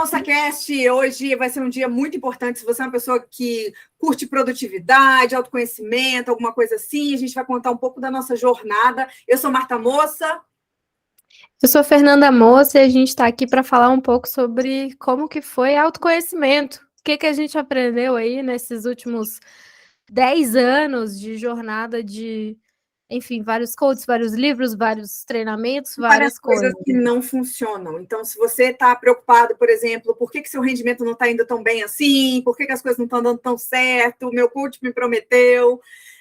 MoçaCast, hoje vai ser um dia muito importante. Se você é uma pessoa que curte produtividade, autoconhecimento, alguma coisa assim, a gente vai contar um pouco da nossa jornada. Eu sou Marta Moça. Eu sou Fernanda Moça e a gente está aqui para falar um pouco sobre como que foi autoconhecimento. O que a gente aprendeu aí nesses últimos 10 anos de jornada de, enfim, vários coaches, vários livros, vários treinamentos, várias coisas que não funcionam. Então, se você está preocupado, por exemplo, por que seu rendimento não está indo tão bem assim, por que as coisas não estão dando tão certo, o meu coach me prometeu,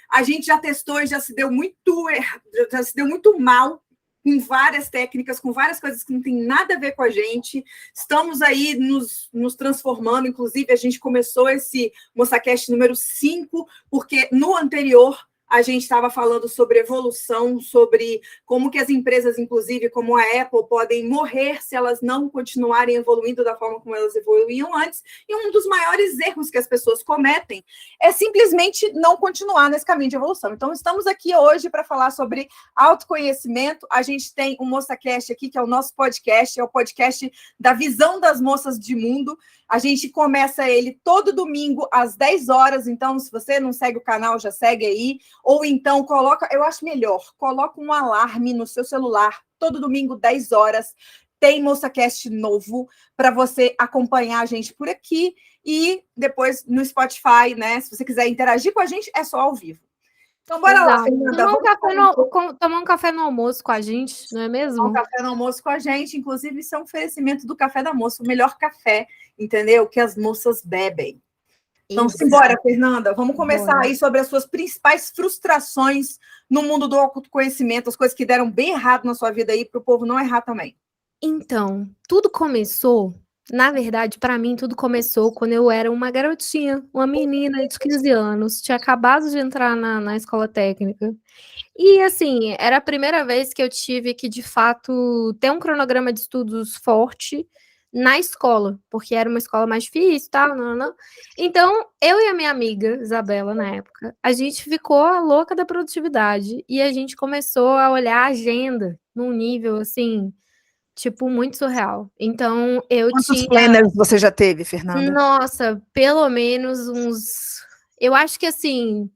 a gente já testou e já se deu muito mal com várias técnicas, com várias coisas que não tem nada a ver com a gente. Estamos aí nos transformando. Inclusive, a gente começou esse MoçaCast número 5, porque no anterior a gente estava falando sobre evolução, sobre como que as empresas, inclusive como a Apple, podem morrer se elas não continuarem evoluindo da forma como elas evoluíam antes. E um dos maiores erros que as pessoas cometem é simplesmente não continuar nesse caminho de evolução. Então, estamos aqui hoje para falar sobre autoconhecimento. A gente tem o MoçaCast aqui, que é o nosso podcast, é o podcast da visão das moças de mundo. A gente começa ele todo domingo às 10 horas, então se você não segue o canal, já segue aí. Ou então eu acho melhor, coloca um alarme no seu celular, todo domingo, 10 horas, tem MoçaCast novo para você acompanhar a gente por aqui e depois no Spotify, né? Se você quiser interagir com a gente, é só ao vivo. Então, bora lá, Fernanda. Tomar um café no almoço com a gente, não é mesmo? Tomar um café no almoço com a gente, inclusive isso é um oferecimento do Café da Moça, o melhor café, entendeu? Que as moças bebem. Então, simbora, Fernanda. Vamos começar aí sobre as suas principais frustrações no mundo do autoconhecimento, as coisas que deram bem errado na sua vida aí, para o povo não errar também. Então, tudo começou, na verdade, para mim, tudo começou quando eu era uma garotinha, uma menina de 15 anos, tinha acabado de entrar na escola técnica. E, assim, era a primeira vez que eu tive que, de fato, ter um cronograma de estudos forte na escola, porque era uma escola mais difícil, tal, não. Então, eu e a minha amiga, Isabela, na época, a gente ficou a louca da produtividade e a gente começou a olhar a agenda num nível, assim, tipo, muito surreal. Então, Quantos planners você já teve, Fernanda? Nossa, pelo menos uns... Eu acho que, assim...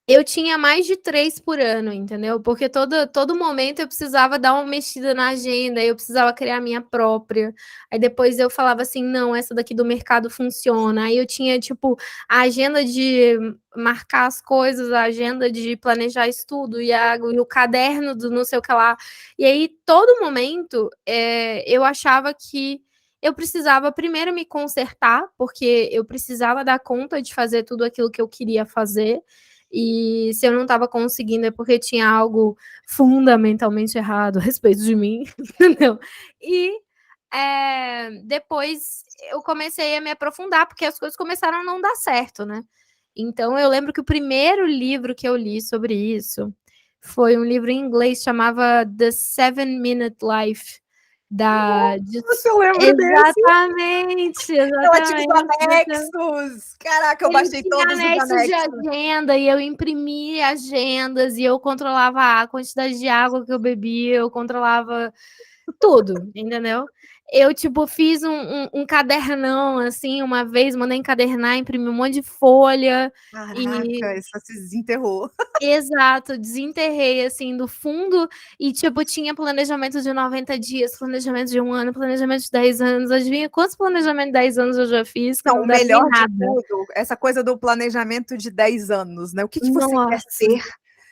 Eu tinha mais de 3 por ano, entendeu? Porque todo momento eu precisava dar uma mexida na agenda, eu precisava criar a minha própria. Aí depois eu falava assim, não, essa daqui do mercado funciona. Aí eu tinha, tipo, a agenda de marcar as coisas, a agenda de planejar estudo e o caderno do não sei o que lá. E aí, todo momento, eu achava que eu precisava primeiro me consertar, porque eu precisava dar conta de fazer tudo aquilo que eu queria fazer. E se eu não estava conseguindo é porque tinha algo fundamentalmente errado a respeito de mim, entendeu? E depois eu comecei a me aprofundar, porque as coisas começaram a não dar certo, né? Então eu lembro que o primeiro livro que eu li sobre isso foi um livro em inglês, chamava The 7-Minute Life, eu lembro exatamente. Ela tinha os anexos. Caraca, eu baixei todos os anexos de agenda e eu imprimia agendas e eu controlava a quantidade de água que eu bebia, eu controlava tudo, entendeu? Eu, tipo, fiz um cadernão, assim, uma vez, mandei encadernar, imprimi um monte de folha. Caraca, isso se desenterrou. Exato, desenterrei, assim, do fundo e, tipo, tinha planejamento de 90 dias, planejamento de 1 ano, planejamento de 10 anos. Adivinha quantos planejamentos de 10 anos eu já fiz? Não, o melhor de tudo, essa coisa do planejamento de 10 anos, né? O que você quer ser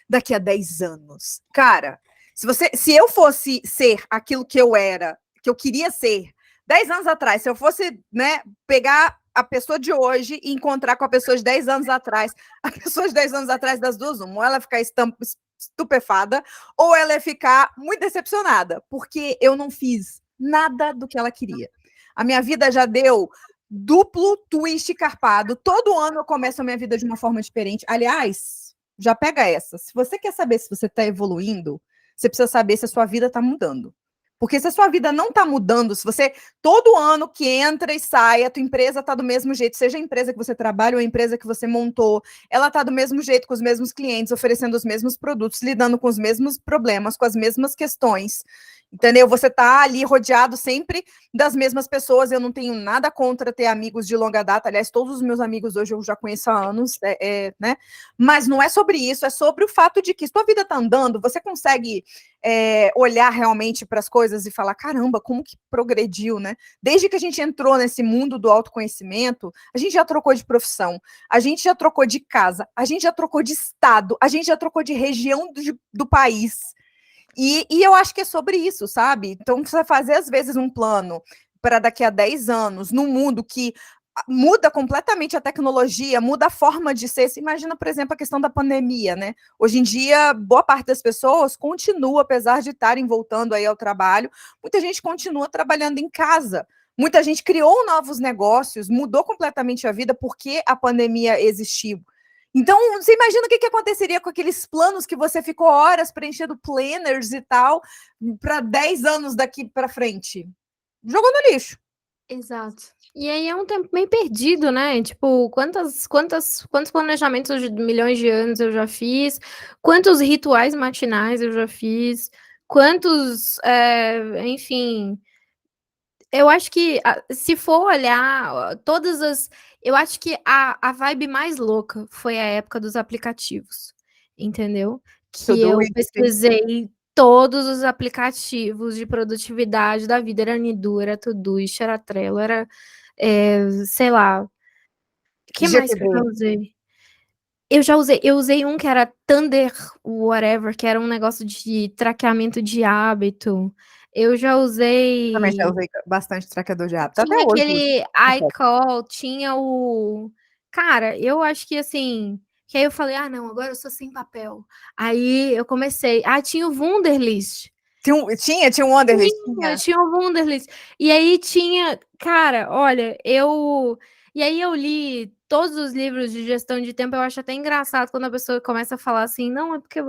daqui a 10 anos? Cara, se eu fosse ser aquilo que eu era, que eu queria ser 10 anos atrás, se eu fosse, né, pegar a pessoa de hoje e encontrar com a pessoa de 10 anos atrás, a pessoa de 10 anos atrás, das duas, ou ela ficar estupefada, ou ela ia ficar muito decepcionada, porque eu não fiz nada do que ela queria. A minha vida já deu duplo twist carpado. Todo ano eu começo a minha vida de uma forma diferente. Aliás, já pega essa. Se você quer saber se você está evoluindo, você precisa saber se a sua vida está mudando. Porque se a sua vida não está mudando, se você, todo ano que entra e sai, a tua empresa está do mesmo jeito, seja a empresa que você trabalha ou a empresa que você montou, ela está do mesmo jeito, com os mesmos clientes, oferecendo os mesmos produtos, lidando com os mesmos problemas, com as mesmas questões. Entendeu? Você tá ali rodeado sempre das mesmas pessoas. Eu não tenho nada contra ter amigos de longa data. Aliás, todos os meus amigos hoje eu já conheço há anos, né? Mas não é sobre isso, é sobre o fato de que se tua vida tá andando, você consegue olhar realmente para as coisas e falar, caramba, como que progrediu, né? Desde que a gente entrou nesse mundo do autoconhecimento, a gente já trocou de profissão, a gente já trocou de casa, a gente já trocou de estado, a gente já trocou de região do país. E eu acho que é sobre isso, sabe? Então, você fazer, às vezes, um plano para daqui a 10 anos, num mundo que muda completamente a tecnologia, muda a forma de ser. Você imagina, por exemplo, a questão da pandemia, né? Hoje em dia, boa parte das pessoas continua, apesar de estarem voltando aí ao trabalho, muita gente continua trabalhando em casa. Muita gente criou novos negócios, mudou completamente a vida porque a pandemia existiu. Então, você imagina o que aconteceria com aqueles planos que você ficou horas preenchendo planners e tal, para 10 anos daqui para frente? Jogou no lixo. Exato. E aí é um tempo bem perdido, né? Tipo, quantos planejamentos de milhões de anos eu já fiz, quantos rituais matinais eu já fiz, enfim. Eu acho que, se for olhar todas as. Eu acho que a vibe mais louca foi a época dos aplicativos, entendeu? Que Tudo eu isso. pesquisei todos os aplicativos de produtividade da vida. Era Nidu, era Todoist, era Trello, era, sei lá. O que mais que eu já GTD. usei? Eu usei um que era Thunder whatever, que era um negócio de traqueamento de hábito. Eu já Também já usei. usei bastante traqueador de hábito. Até Tinha hoje uso. aquele iCall, tinha o. Cara, eu acho que assim. Que aí eu falei, ah, não, agora eu sou sem papel. Aí eu comecei. Ah, tinha o Wunderlist. Tinha um Wanderlist? Tinha. Tinha o Wunderlist. E aí tinha. Cara, olha, eu. E aí eu li todos os livros de gestão de tempo. Eu acho até engraçado quando a pessoa começa a falar assim, não, é porque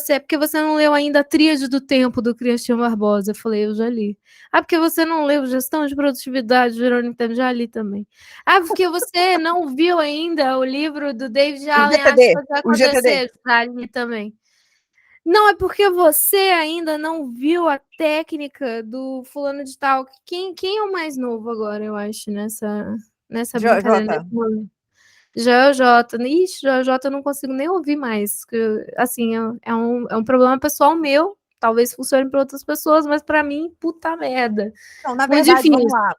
é porque você não leu ainda a Tríade do Tempo do Christian Barbosa. Eu falei, eu já li. Ah, porque você não leu Gestão de Produtividade, Jerônimo Tempo, já li também. Ah, porque você não viu ainda o livro do David O Allen, As GTD. Coisas O GTD. Acontecer, já li também. Não, é porque você ainda não viu a técnica do fulano de tal. Quem é o mais novo agora, eu acho, nessa brincadeira, nesse Jota. rolê? JJ. Ixi, JJ eu não consigo nem ouvir mais. Assim, é um problema pessoal meu. Talvez funcione para outras pessoas, mas para mim, puta merda. Não, na Muito verdade, vamos difícil. lá.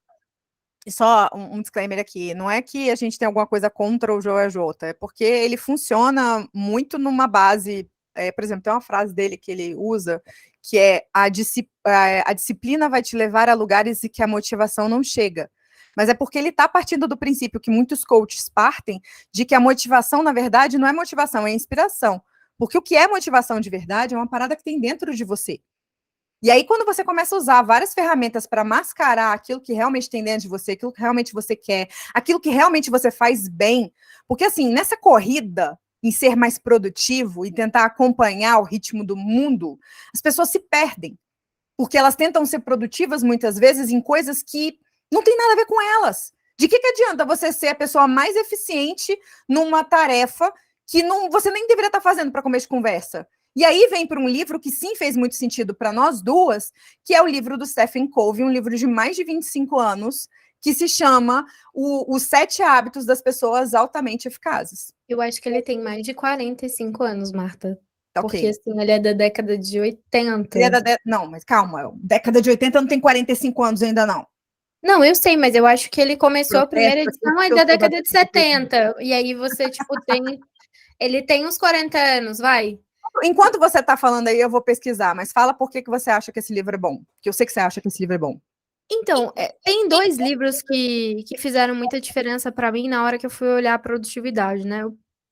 Só um disclaimer aqui. Não é que a gente tem alguma coisa contra o Joel Jota, é porque ele funciona muito numa base. Por exemplo, tem uma frase dele que ele usa que é a disciplina vai te levar a lugares em que a motivação não chega. Mas é porque ele está partindo do princípio que muitos coaches partem de que a motivação, na verdade, não é motivação, é inspiração. Porque o que é motivação de verdade é uma parada que tem dentro de você. E aí, quando você começa a usar várias ferramentas para mascarar aquilo que realmente tem dentro de você, aquilo que realmente você quer, aquilo que realmente você faz bem, porque assim, nessa corrida em ser mais produtivo e tentar acompanhar o ritmo do mundo, as pessoas se perdem, porque elas tentam ser produtivas muitas vezes em coisas que não tem nada a ver com elas. De que adianta você ser a pessoa mais eficiente numa tarefa que você nem deveria estar fazendo para começo de conversa? E aí vem para um livro que sim fez muito sentido para nós duas, que é o livro do Stephen Covey, um livro de mais de 25 anos, que se chama Os 7 Hábitos das Pessoas Altamente Eficazes. Eu acho que ele tem mais de 45 anos, Marta. Porque, Ok. assim, ele é da década de 80. Não, mas calma, década de 80 não tem 45 anos ainda não. Não, eu sei, mas eu acho que ele começou a primeira Protesto aqui, edição porque eu da sou da década de década de 80. 70. E aí você, tipo, tem. Ele tem uns 40 anos, vai. Enquanto você está falando aí, eu vou pesquisar, mas fala por que você acha que esse livro é bom. Porque eu sei que você acha que esse livro é bom. Então, tem dois livros que fizeram muita diferença para mim na hora que eu fui olhar a produtividade, né?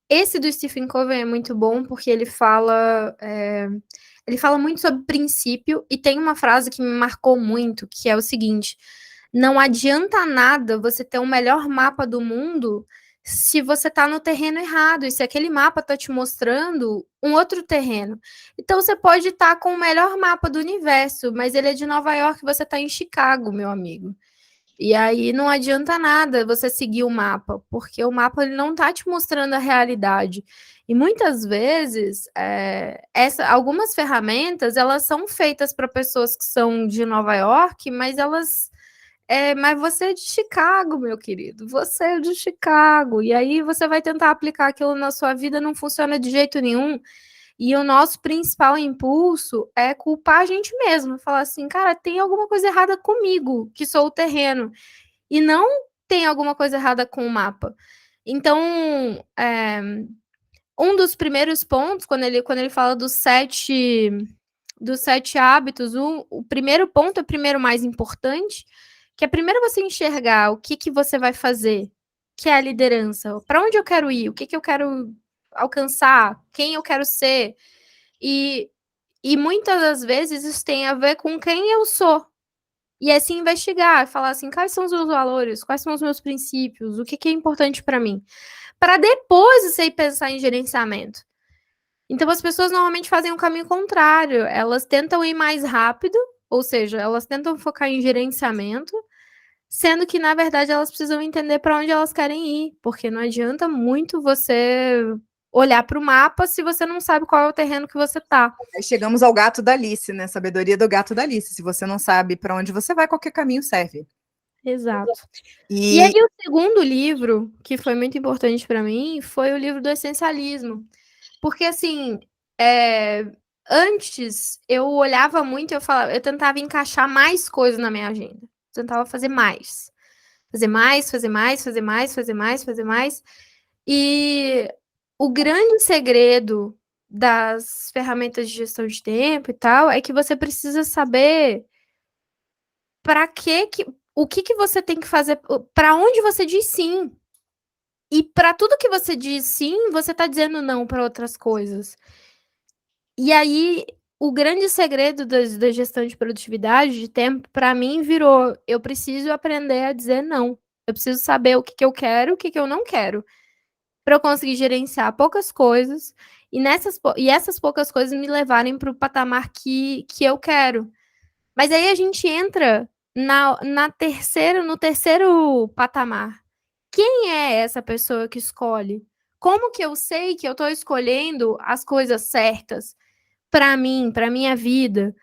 Esse do Stephen Covey é muito bom porque ele fala muito sobre princípio e tem uma frase que me marcou muito, que é o seguinte: não adianta nada você ter o melhor mapa do mundo se você está no terreno errado e se aquele mapa está te mostrando um outro terreno. Então você pode estar com o melhor mapa do universo, mas ele é de Nova York e você está em Chicago, meu amigo. E aí não adianta nada você seguir o mapa, porque o mapa ele não está te mostrando a realidade. E muitas vezes, algumas ferramentas, elas são feitas para pessoas que são de Nova York, mas mas você é de Chicago, meu querido. Você é de Chicago. E aí você vai tentar aplicar aquilo na sua vida, não funciona de jeito nenhum. E o nosso principal impulso é culpar a gente mesmo. Falar assim, cara, tem alguma coisa errada comigo, que sou o terreno. E não tem alguma coisa errada com o mapa. Então, um dos primeiros pontos, quando ele fala dos 7 hábitos, o primeiro ponto é o primeiro mais importante, que é primeiro você enxergar o que você vai fazer, que é a liderança, para onde eu quero ir, o que eu quero alcançar, quem eu quero ser. E muitas das vezes isso tem a ver com quem eu sou. E é se investigar, falar assim, quais são os meus valores, quais são os meus princípios, o que é importante para mim. Para depois você ir pensar em gerenciamento. Então, as pessoas normalmente fazem o caminho contrário. Elas tentam ir mais rápido, ou seja, elas tentam focar em gerenciamento, sendo que, na verdade, elas precisam entender para onde elas querem ir, porque não adianta muito você olhar para o mapa se você não sabe qual é o terreno que você está. Aí chegamos ao gato da Alice, né? Sabedoria do gato da Alice. Se você não sabe para onde você vai, qualquer caminho serve. Exato. E aí, o segundo livro, que foi muito importante para mim, foi o livro do essencialismo. Porque, assim, antes eu olhava muito e eu tentava encaixar mais coisas na minha agenda. Eu tentava fazer mais. Fazer mais, fazer mais, fazer mais, fazer mais, fazer mais. E o grande segredo das ferramentas de gestão de tempo e tal é que você precisa saber o que você tem que fazer, para onde você diz sim. E para tudo que você diz sim, você está dizendo não para outras coisas. E aí, o grande segredo da gestão de produtividade, de tempo, para mim, virou: eu preciso aprender a dizer não. Eu preciso saber o que eu quero, o que eu não quero, para eu conseguir gerenciar poucas coisas e essas poucas coisas me levarem para o patamar que eu quero. Mas aí a gente entra no terceiro patamar. Quem é essa pessoa que escolhe? Como que eu sei que eu estou escolhendo as coisas certas para mim, para minha vida?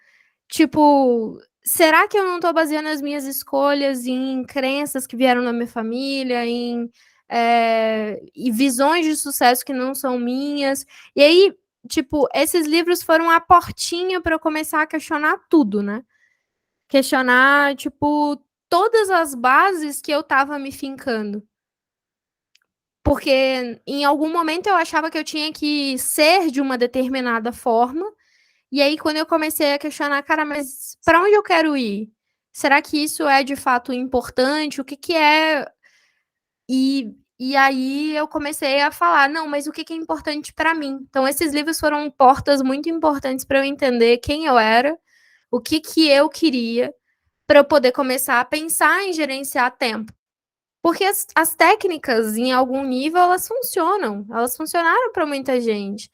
Tipo, será que eu não estou baseando as minhas escolhas em crenças que vieram da minha família, e visões de sucesso que não são minhas? E aí, tipo, esses livros foram a portinha para eu começar a questionar tudo, né? Questionar, tipo, todas as bases que eu estava me fincando. Porque em algum momento eu achava que eu tinha que ser de uma determinada forma. E aí, quando eu comecei a questionar, cara, mas para onde eu quero ir? Será que isso é de fato importante? O que é? E aí eu comecei a falar, não, mas o que é importante para mim? Então, esses livros foram portas muito importantes para eu entender quem eu era, o que eu queria, para eu poder começar a pensar em gerenciar tempo. Porque as técnicas, em algum nível, elas funcionam. Elas funcionaram para muita gente.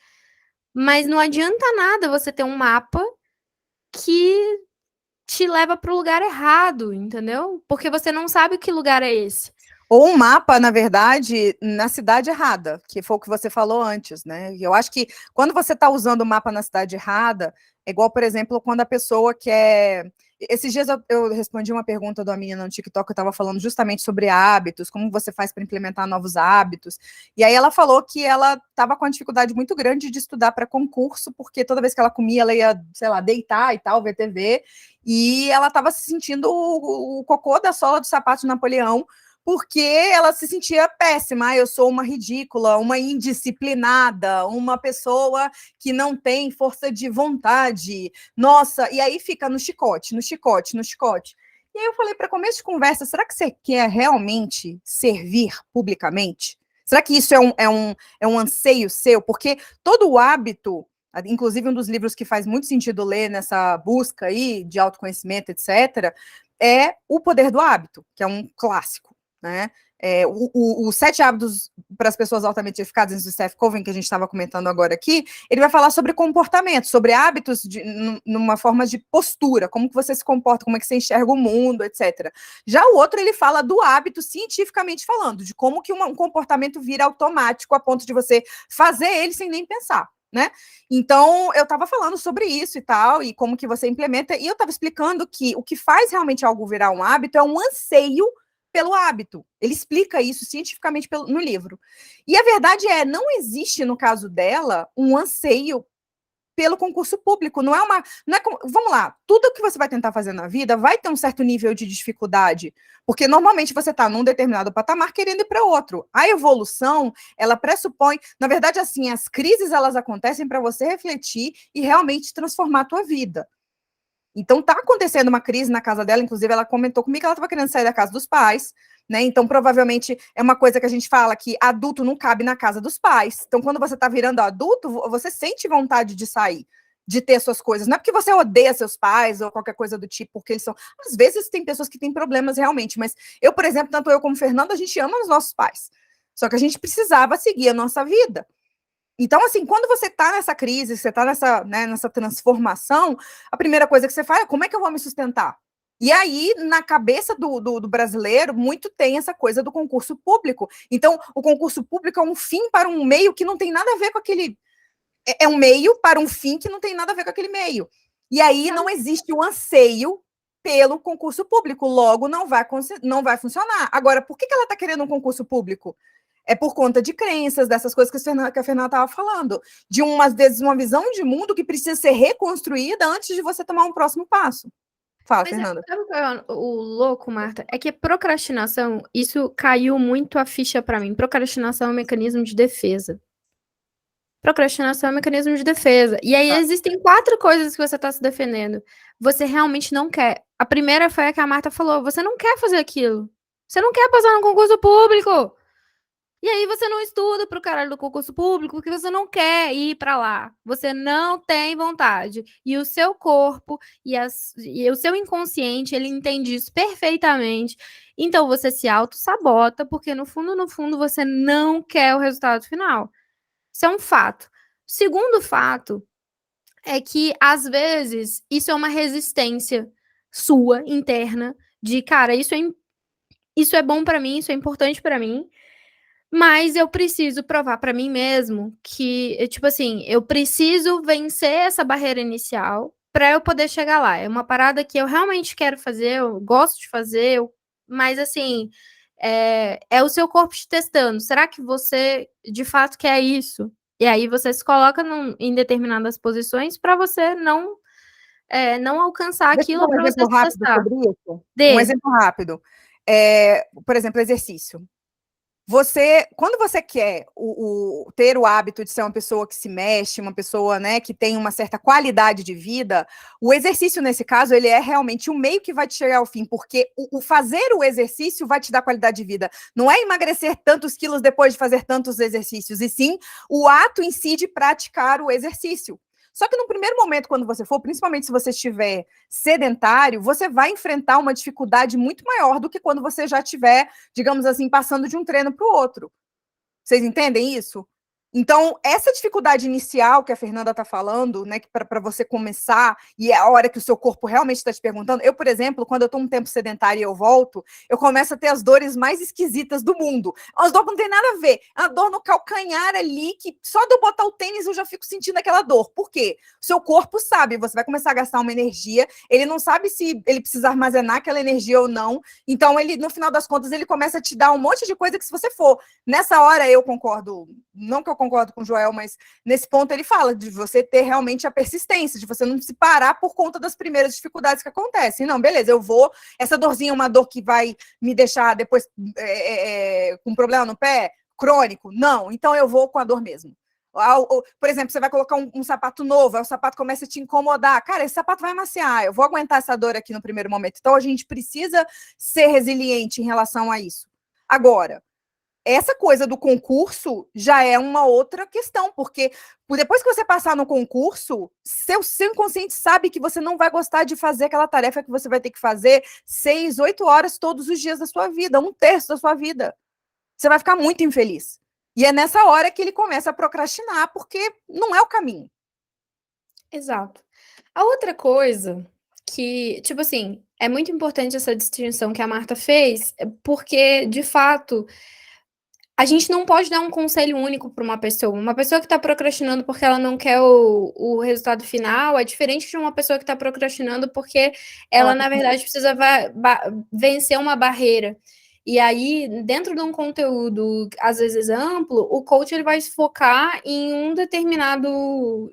Mas não adianta nada você ter um mapa que te leva para o lugar errado, entendeu? Porque você não sabe que lugar é esse. Ou um mapa, na verdade, na cidade errada, que foi o que você falou antes, né? Eu acho que quando você está usando o mapa na cidade errada, é igual, por exemplo, quando a pessoa quer. Esses dias eu respondi uma pergunta da menina no TikTok, eu estava falando justamente sobre hábitos, como você faz para implementar novos hábitos. E aí ela falou que ela estava com uma dificuldade muito grande de estudar para concurso, porque toda vez que ela comia, ela ia, sei lá, deitar e tal, ver TV, e ela estava se sentindo o cocô da sola do sapato de Napoleão, porque ela se sentia péssima. Eu sou uma ridícula, uma indisciplinada, uma pessoa que não tem força de vontade. Nossa, e aí fica no chicote, no chicote, no chicote. E aí eu falei, para começo de conversa, será que você quer realmente servir publicamente? Será que isso é um anseio seu? Porque todo o hábito, inclusive um dos livros que faz muito sentido ler nessa busca aí de autoconhecimento, etc., é O Poder do Hábito, que é um clássico. né? Os 7 hábitos para as pessoas altamente eficazes do Seth Godin, que a gente estava comentando agora aqui, ele vai falar sobre comportamento, sobre hábitos numa forma de postura, como que você se comporta, como é que você enxerga o mundo, etc. Já o outro, ele fala do hábito cientificamente falando, de como que um comportamento vira automático a ponto de você fazer ele sem nem pensar. Né? Então, eu estava falando sobre isso e tal, e como que você implementa, e eu estava explicando que o que faz realmente algo virar um hábito é um anseio pelo hábito. Ele explica isso cientificamente no livro. E a verdade não existe, no caso dela, um anseio pelo concurso público. Não é, vamos lá, tudo que você vai tentar fazer na vida vai ter um certo nível de dificuldade, porque normalmente você está num determinado patamar querendo ir para outro. A evolução, ela pressupõe, na verdade, assim, as crises, elas acontecem para você refletir e realmente transformar a tua vida. Então, está acontecendo uma crise na casa dela, inclusive ela comentou comigo que ela estava querendo sair da casa dos pais, né? Então, provavelmente, é uma coisa que a gente fala que adulto não cabe na casa dos pais. Então, quando você está virando adulto, você sente vontade de sair, de ter suas coisas. Não é porque você odeia seus pais ou qualquer coisa do tipo, porque eles são... Às vezes, tem pessoas que têm problemas realmente, mas eu, por exemplo, tanto eu como o Fernando, a gente ama os nossos pais. Só que a gente precisava seguir a nossa vida. Então, assim, quando você está nessa crise, você está nessa transformação, a primeira coisa que você faz é como é que eu vou me sustentar? E aí, na cabeça do brasileiro, muito tem essa coisa do concurso público. Então, o concurso público é um fim para um meio que não tem nada a ver com aquele... É um meio para um fim que não tem nada a ver com aquele meio. E aí, não existe o anseio pelo concurso público, logo não vai funcionar. Agora, por que ela está querendo um concurso público? É por conta de crenças, dessas coisas que a Fernanda estava falando, de às vezes uma visão de mundo que precisa ser reconstruída antes de você tomar um próximo passo. Fala, Fernanda. Sabe o louco, Marta? É que procrastinação, isso caiu muito a ficha para mim. Procrastinação é um mecanismo de defesa. Procrastinação é um mecanismo de defesa. E aí existem 4 coisas que você está se defendendo. Você realmente não quer. A primeira foi a que a Marta falou. Você não quer fazer aquilo. Você não quer passar no concurso público. E aí você não estuda pro caralho do concurso público porque você não quer ir para lá. Você não tem vontade. E o seu corpo e o seu inconsciente, ele entende isso perfeitamente. Então você se auto-sabota porque no fundo, você não quer o resultado final. Isso é um fato. Segundo fato é que, às vezes, isso é uma resistência sua, interna, de, cara, isso é bom para mim, isso é importante para mim, mas eu preciso provar para mim mesmo que, tipo assim, eu preciso vencer essa barreira inicial para eu poder chegar lá. É uma parada que eu realmente quero fazer, eu gosto de fazer, mas assim, é o seu corpo te testando. Será que você de fato quer isso? E aí você se coloca em determinadas posições para você não alcançar Deixa eu aquilo dar um para você exemplo se rápido testar. sobre isso. Um exemplo rápido. Por exemplo, exercício. Quando você quer ter o hábito de ser uma pessoa que se mexe, uma pessoa, né, que tem uma certa qualidade de vida, o exercício, nesse caso, ele é realmente o meio que vai te chegar ao fim, porque o fazer o exercício vai te dar qualidade de vida. Não é emagrecer tantos quilos depois de fazer tantos exercícios, e sim o ato em si de praticar o exercício. Só que no primeiro momento, quando você for, principalmente se você estiver sedentário, você vai enfrentar uma dificuldade muito maior do que quando você já estiver, digamos assim, passando de um treino para o outro. Vocês entendem isso? Então, essa dificuldade inicial que a Fernanda está falando, né, para você começar, e é a hora que o seu corpo realmente está te perguntando. Eu, por exemplo, quando eu estou um tempo sedentária e eu volto, eu começo a ter as dores mais esquisitas do mundo. As dores não tem nada a ver. A dor no calcanhar ali, que só de eu botar o tênis eu já fico sentindo aquela dor. Por quê? O seu corpo sabe, você vai começar a gastar uma energia, ele não sabe se ele precisa armazenar aquela energia ou não. Então, ele, no final das contas, ele começa a te dar um monte de coisa que, se você for, nessa hora eu concordo, não que eu concordo com o Joel, mas nesse ponto ele fala de você ter realmente a persistência, de você não se parar por conta das primeiras dificuldades que acontecem. Não, beleza, eu vou, essa dorzinha é uma dor que vai me deixar depois com problema no pé, crônico? Não, então eu vou com a dor mesmo. Por exemplo, você vai colocar um sapato novo, aí o sapato começa a te incomodar. Cara, esse sapato vai amaciar, eu vou aguentar essa dor aqui no primeiro momento. Então a gente precisa ser resiliente em relação a isso. Agora, essa coisa do concurso já é uma outra questão, porque depois que você passar no concurso, seu inconsciente sabe que você não vai gostar de fazer aquela tarefa que você vai ter que fazer 6, 8 horas todos os dias da sua vida, 1/3 da sua vida. Você vai ficar muito infeliz. E é nessa hora que ele começa a procrastinar, porque não é o caminho. Exato. A outra coisa que, tipo assim, é muito importante essa distinção que a Marta fez, porque, de fato, a gente não pode dar um conselho único para uma pessoa. Uma pessoa que está procrastinando porque ela não quer o resultado final é diferente de uma pessoa que está procrastinando porque ela, na verdade, precisa vencer uma barreira. E aí, dentro de um conteúdo, às vezes amplo, o coach ele vai se focar em um determinado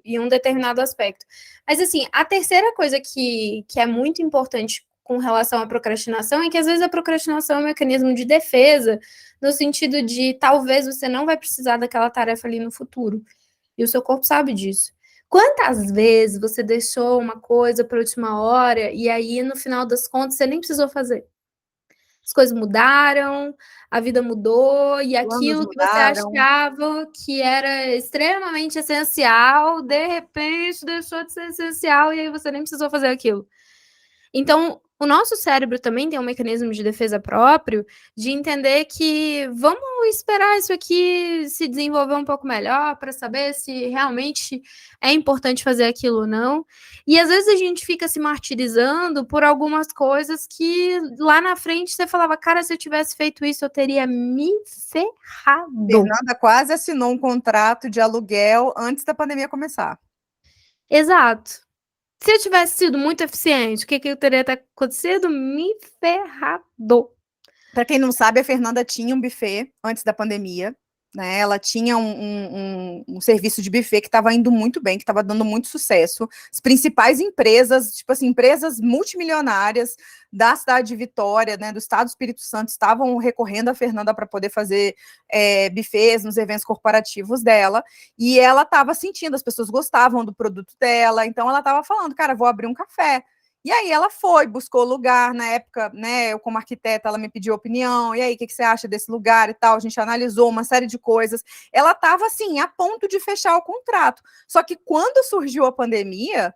aspecto. Mas, assim, a terceira coisa que é muito importante com relação à procrastinação é que, às vezes, a procrastinação é um mecanismo de defesa, no sentido de talvez você não vai precisar daquela tarefa ali no futuro. E o seu corpo sabe disso. Quantas vezes você deixou uma coisa para a última hora e aí, no final das contas, você nem precisou fazer? As coisas mudaram, a vida mudou, e aquilo que você achava que era extremamente essencial, de repente deixou de ser essencial e aí você nem precisou fazer aquilo. Então, o nosso cérebro também tem um mecanismo de defesa próprio, de entender que vamos esperar isso aqui se desenvolver um pouco melhor para saber se realmente é importante fazer aquilo ou não. E às vezes a gente fica se martirizando por algumas coisas que lá na frente você falava, cara, se eu tivesse feito isso, eu teria me ferrado. Fernanda quase assinou um contrato de aluguel antes da pandemia começar. Exato. Se eu tivesse sido muito eficiente, o que teria acontecido? Me ferrado. Para quem não sabe, a Fernanda tinha um buffet antes da pandemia, né? Ela tinha um serviço de buffet que estava indo muito bem, que estava dando muito sucesso. As principais empresas, tipo assim, empresas multimilionárias da cidade de Vitória, né, do estado do Espírito Santo, estavam recorrendo a Fernanda para poder fazer buffets nos eventos corporativos dela, e ela estava sentindo, as pessoas gostavam do produto dela, então ela estava falando, cara, vou abrir um café. E aí ela foi, buscou lugar, na época, né, eu como arquiteta, ela me pediu opinião, e aí, o que você acha desse lugar e tal, a gente analisou uma série de coisas, ela estava, assim, a ponto de fechar o contrato, só que quando surgiu a pandemia,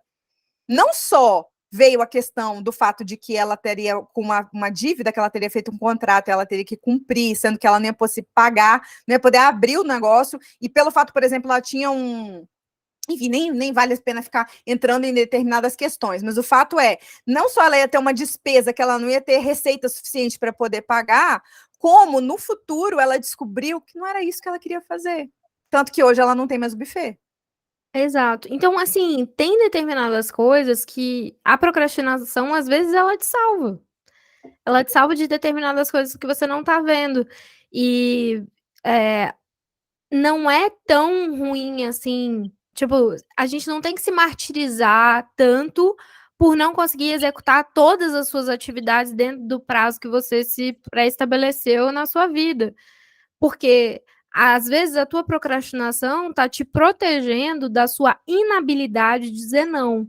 não só veio a questão do fato de que ela teria com uma dívida, que ela teria feito um contrato, ela teria que cumprir, sendo que ela não ia poder pagar, não ia poder abrir o negócio, e pelo fato, por exemplo, ela tinha enfim, nem vale a pena ficar entrando em determinadas questões, mas o fato é, não só ela ia ter uma despesa que ela não ia ter receita suficiente para poder pagar, como no futuro ela descobriu que não era isso que ela queria fazer. Tanto que hoje ela não tem mais o buffet. Exato. Então, assim, tem determinadas coisas que a procrastinação, às vezes, ela te salva. Ela te salva de determinadas coisas que você não tá vendo. E não é tão ruim assim. Tipo, a gente não tem que se martirizar tanto por não conseguir executar todas as suas atividades dentro do prazo que você se pré-estabeleceu na sua vida. Porque às vezes a tua procrastinação tá te protegendo da sua inabilidade de dizer não.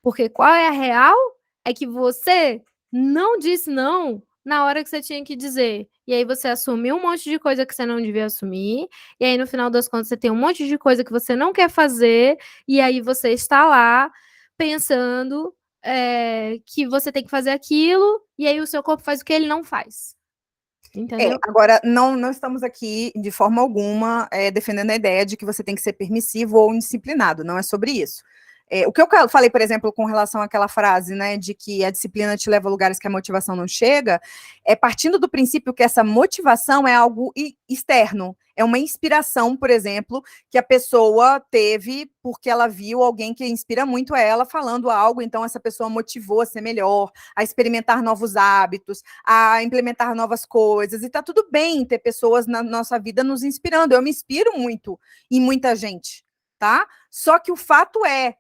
Porque qual é a real? É que você não disse não na hora que você tinha que dizer. E aí você assumiu um monte de coisa que você não devia assumir. E aí, no final das contas, você tem um monte de coisa que você não quer fazer. E aí você está lá pensando que você tem que fazer aquilo. E aí o seu corpo faz o que ele não faz. Entendeu? Agora, não estamos aqui, de forma alguma, defendendo a ideia de que você tem que ser permissivo ou indisciplinado, não é sobre isso. O que eu falei, por exemplo, com relação àquela frase, né, de que a disciplina te leva a lugares que a motivação não chega, é partindo do princípio que essa motivação é algo externo, é uma inspiração, por exemplo, que a pessoa teve porque ela viu alguém que inspira muito ela falando algo, então essa pessoa motivou a ser melhor, a experimentar novos hábitos, a implementar novas coisas, e tá tudo bem ter pessoas na nossa vida nos inspirando, eu me inspiro muito em muita gente, tá? Só que o fato é,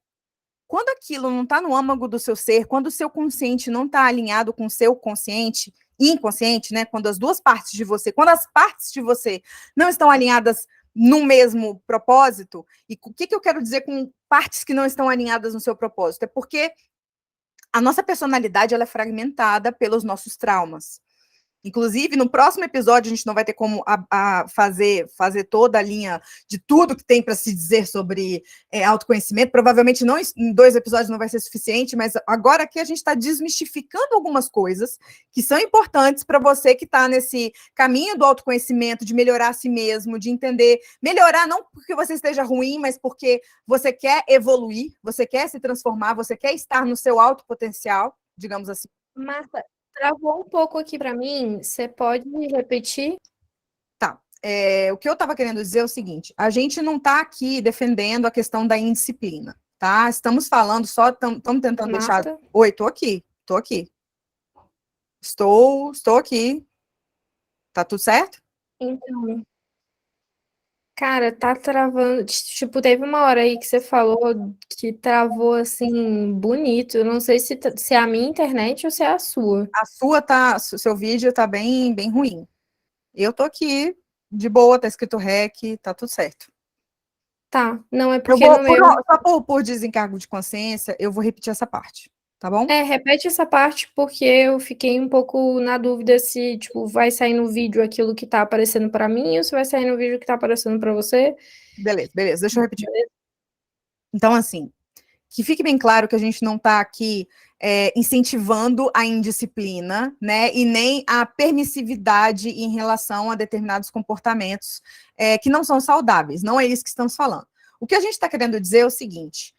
quando aquilo não está no âmago do seu ser, quando o seu consciente não está alinhado com o seu consciente e inconsciente, né? Quando as duas partes de você, quando as partes de você não estão alinhadas no mesmo propósito, e o que eu quero dizer com partes que não estão alinhadas no seu propósito? É porque a nossa personalidade ela é fragmentada pelos nossos traumas. Inclusive, no próximo episódio, a gente não vai ter como fazer toda a linha de tudo que tem para se dizer sobre autoconhecimento. Provavelmente não em 2 episódios não vai ser suficiente, mas agora aqui a gente está desmistificando algumas coisas que são importantes para você que está nesse caminho do autoconhecimento, de melhorar a si mesmo, de entender, melhorar não porque você esteja ruim, mas porque você quer evoluir, você quer se transformar, você quer estar no seu alto potencial, digamos assim. Marta, travou um pouco aqui para mim. Você pode repetir? Tá. O que eu estava querendo dizer é o seguinte: a gente não está aqui defendendo a questão da indisciplina, tá? Estamos falando só, estamos tentando Marta? deixar. Oi, estou aqui. Estou aqui. Tá tudo certo? Então, cara, tá travando. Tipo, teve uma hora aí que você falou que travou assim, bonito. Eu não sei se é a minha internet ou se é a sua. Seu vídeo tá bem, bem ruim. Eu tô aqui, de boa, tá escrito REC, tá tudo certo. Tá, não é Eu porque vou, no meu. só por desencargo de consciência, eu vou repetir essa parte, tá bom? Repete essa parte porque eu fiquei um pouco na dúvida se, tipo, vai sair no vídeo aquilo que tá aparecendo pra mim ou se vai sair no vídeo que tá aparecendo pra você. Beleza, deixa eu repetir. Então, assim, que fique bem claro que a gente não está aqui incentivando a indisciplina, né, e nem a permissividade em relação a determinados comportamentos que não são saudáveis, não é isso que estamos falando. O que a gente está querendo dizer é o seguinte: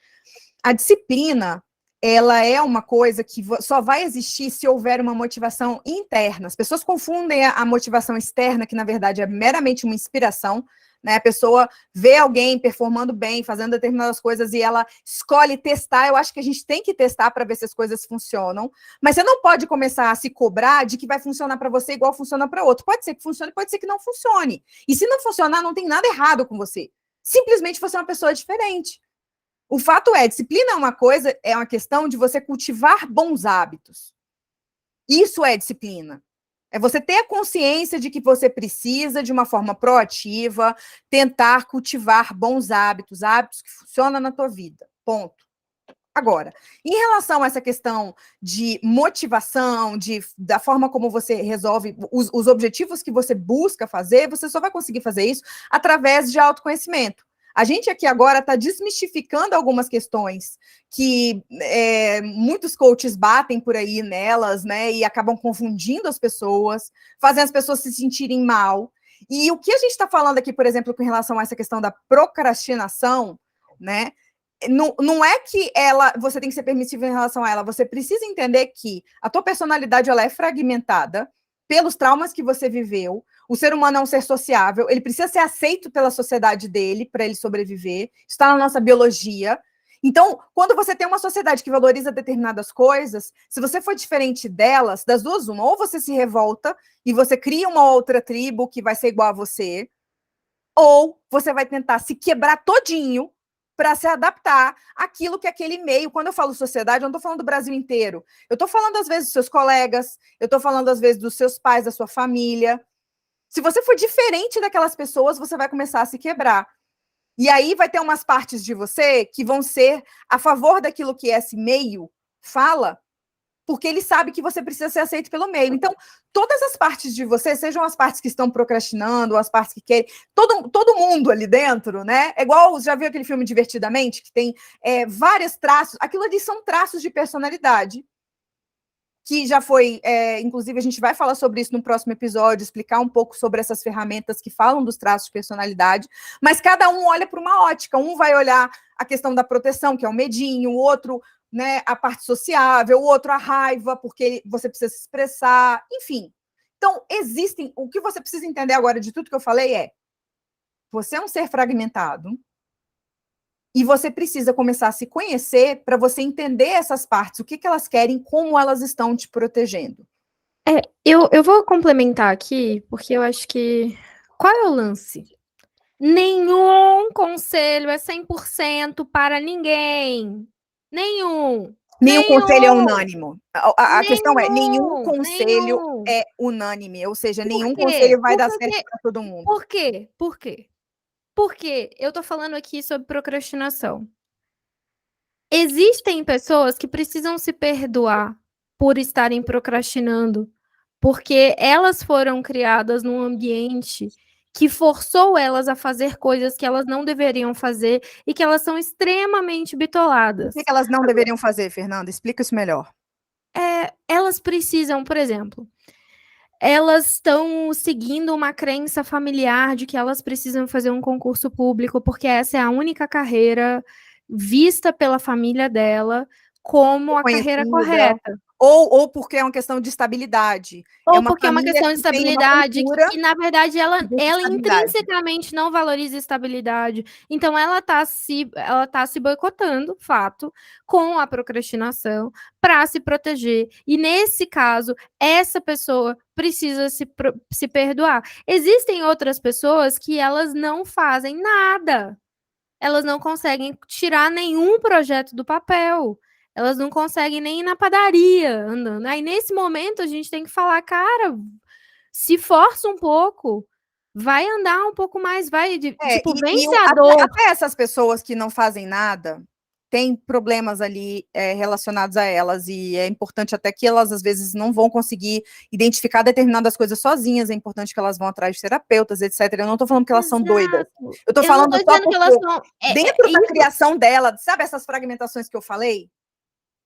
a disciplina, ela é uma coisa que só vai existir se houver uma motivação interna. As pessoas confundem a motivação externa, que na verdade é meramente uma inspiração, né? A pessoa vê alguém performando bem, fazendo determinadas coisas e ela escolhe testar. Eu acho que a gente tem que testar para ver se as coisas funcionam, mas você não pode começar a se cobrar de que vai funcionar para você igual funciona para outro. Pode ser que funcione, pode ser que não funcione. E se não funcionar, não tem nada errado com você. Simplesmente você é uma pessoa diferente. O fato é, disciplina é uma coisa, é uma questão de você cultivar bons hábitos. Isso é disciplina. É você ter a consciência de que você precisa, de uma forma proativa, tentar cultivar bons hábitos, hábitos que funcionam na tua vida. Ponto. Agora, em relação a essa questão de motivação, da forma como você resolve os objetivos que você busca fazer, você só vai conseguir fazer isso através de autoconhecimento. A gente aqui agora está desmistificando algumas questões que muitos coaches batem por aí nelas, né, e acabam confundindo as pessoas, fazem as pessoas se sentirem mal. E o que a gente está falando aqui, por exemplo, com relação a essa questão da procrastinação, né, não é que você tem que ser permissivo em relação a ela, você precisa entender que a tua personalidade ela é fragmentada pelos traumas que você viveu. O ser humano é um ser sociável, ele precisa ser aceito pela sociedade dele para ele sobreviver, está na nossa biologia. Então, quando você tem uma sociedade que valoriza determinadas coisas, se você for diferente delas, das duas, uma, ou você se revolta e você cria uma outra tribo que vai ser igual a você, ou você vai tentar se quebrar todinho para se adaptar àquilo que aquele meio, quando eu falo sociedade, eu não estou falando do Brasil inteiro, eu estou falando às vezes dos seus colegas, eu estou falando às vezes dos seus pais, da sua família. Se você for diferente daquelas pessoas, você vai começar a se quebrar. E aí vai ter umas partes de você que vão ser a favor daquilo que esse meio fala, porque ele sabe que você precisa ser aceito pelo meio. Então, todas as partes de você, sejam as partes que estão procrastinando, as partes que querem, todo mundo ali dentro, né? É igual, já viu aquele filme Divertidamente, que tem vários traços, aquilo ali são traços de personalidade, que já foi, inclusive a gente vai falar sobre isso no próximo episódio, explicar um pouco sobre essas ferramentas que falam dos traços de personalidade, mas cada um olha para uma ótica, um vai olhar a questão da proteção, que é o medinho, o outro, né, a parte sociável, o outro a raiva, porque você precisa se expressar, enfim. Então, o que você precisa entender agora de tudo que eu falei você é um ser fragmentado, e você precisa começar a se conhecer para você entender essas partes, o que elas querem, como elas estão te protegendo. Eu vou complementar aqui, porque eu acho que... Qual é o lance? Nenhum conselho é 100% para ninguém. Nenhum. Nenhum conselho é unânime. A questão é, nenhum conselho nenhum. é unânime, ou seja, nenhum quê? conselho vai dar certo para todo mundo. Por quê? Porque eu tô falando aqui sobre procrastinação. Existem pessoas que precisam se perdoar por estarem procrastinando, porque elas foram criadas num ambiente que forçou elas a fazer coisas que elas não deveriam fazer e que elas são extremamente O bitoladas. que elas não deveriam fazer, Fernanda? Explica isso melhor. Elas precisam, por exemplo, elas estão seguindo uma crença familiar de que elas precisam fazer um concurso público porque essa é a única carreira vista pela família dela como a carreira Conhecida, correta. ou porque é uma questão de estabilidade. É Ou uma porque é uma família questão de que tem uma estabilidade, cultura que na verdade que ela busca ela estabilidade. intrinsecamente não valoriza estabilidade. Então ela tá se boicotando, fato, com a procrastinação, para se proteger. E nesse caso, essa pessoa precisa se perdoar. Existem outras pessoas que elas não fazem nada. Elas não conseguem tirar nenhum projeto do papel. Elas não conseguem nem ir na padaria andando. Aí, nesse momento, a gente tem que falar, cara, se força um pouco, vai andar um pouco mais, vai, tipo, vence a dor. Até essas pessoas que não fazem nada têm problemas ali relacionados a elas, e é importante até que elas, às vezes, não vão conseguir identificar determinadas coisas sozinhas, é importante que elas vão atrás de terapeutas, etc. Eu não tô falando que elas são doidas. Exato. Eu tô Eu não falando tô só dizendo que elas porque são. dentro da criação dela, sabe essas fragmentações que eu falei?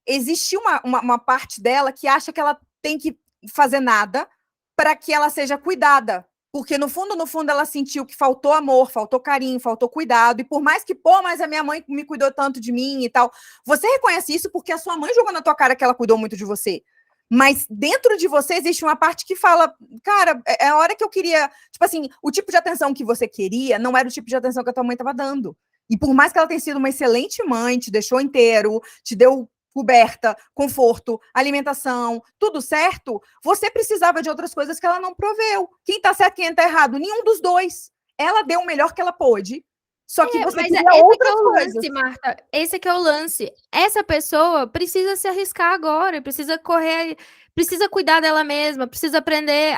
Existe uma parte dela que acha que ela tem que fazer nada para que ela seja cuidada. Porque no fundo, ela sentiu que faltou amor, faltou carinho, faltou cuidado. E por mais que, pô, mas a minha mãe me cuidou tanto de mim e tal. Você reconhece isso porque a sua mãe jogou na tua cara que ela cuidou muito de você. Mas dentro de você existe uma parte que fala, cara, é a hora que eu queria. Tipo assim, o tipo de atenção que você queria não era o tipo de atenção que a tua mãe estava dando. E por mais que ela tenha sido uma excelente mãe, te deixou inteiro, te deu coberta, conforto, alimentação, tudo certo, você precisava de outras coisas que ela não proveu. Quem tá certo, quem tá errado? Nenhum dos dois. Ela deu o melhor que ela pôde, só que você Mas queria esse aqui outras é o coisas. lance, Marta. Esse aqui é o lance. Essa pessoa precisa se arriscar agora, precisa correr, precisa cuidar dela mesma, precisa aprender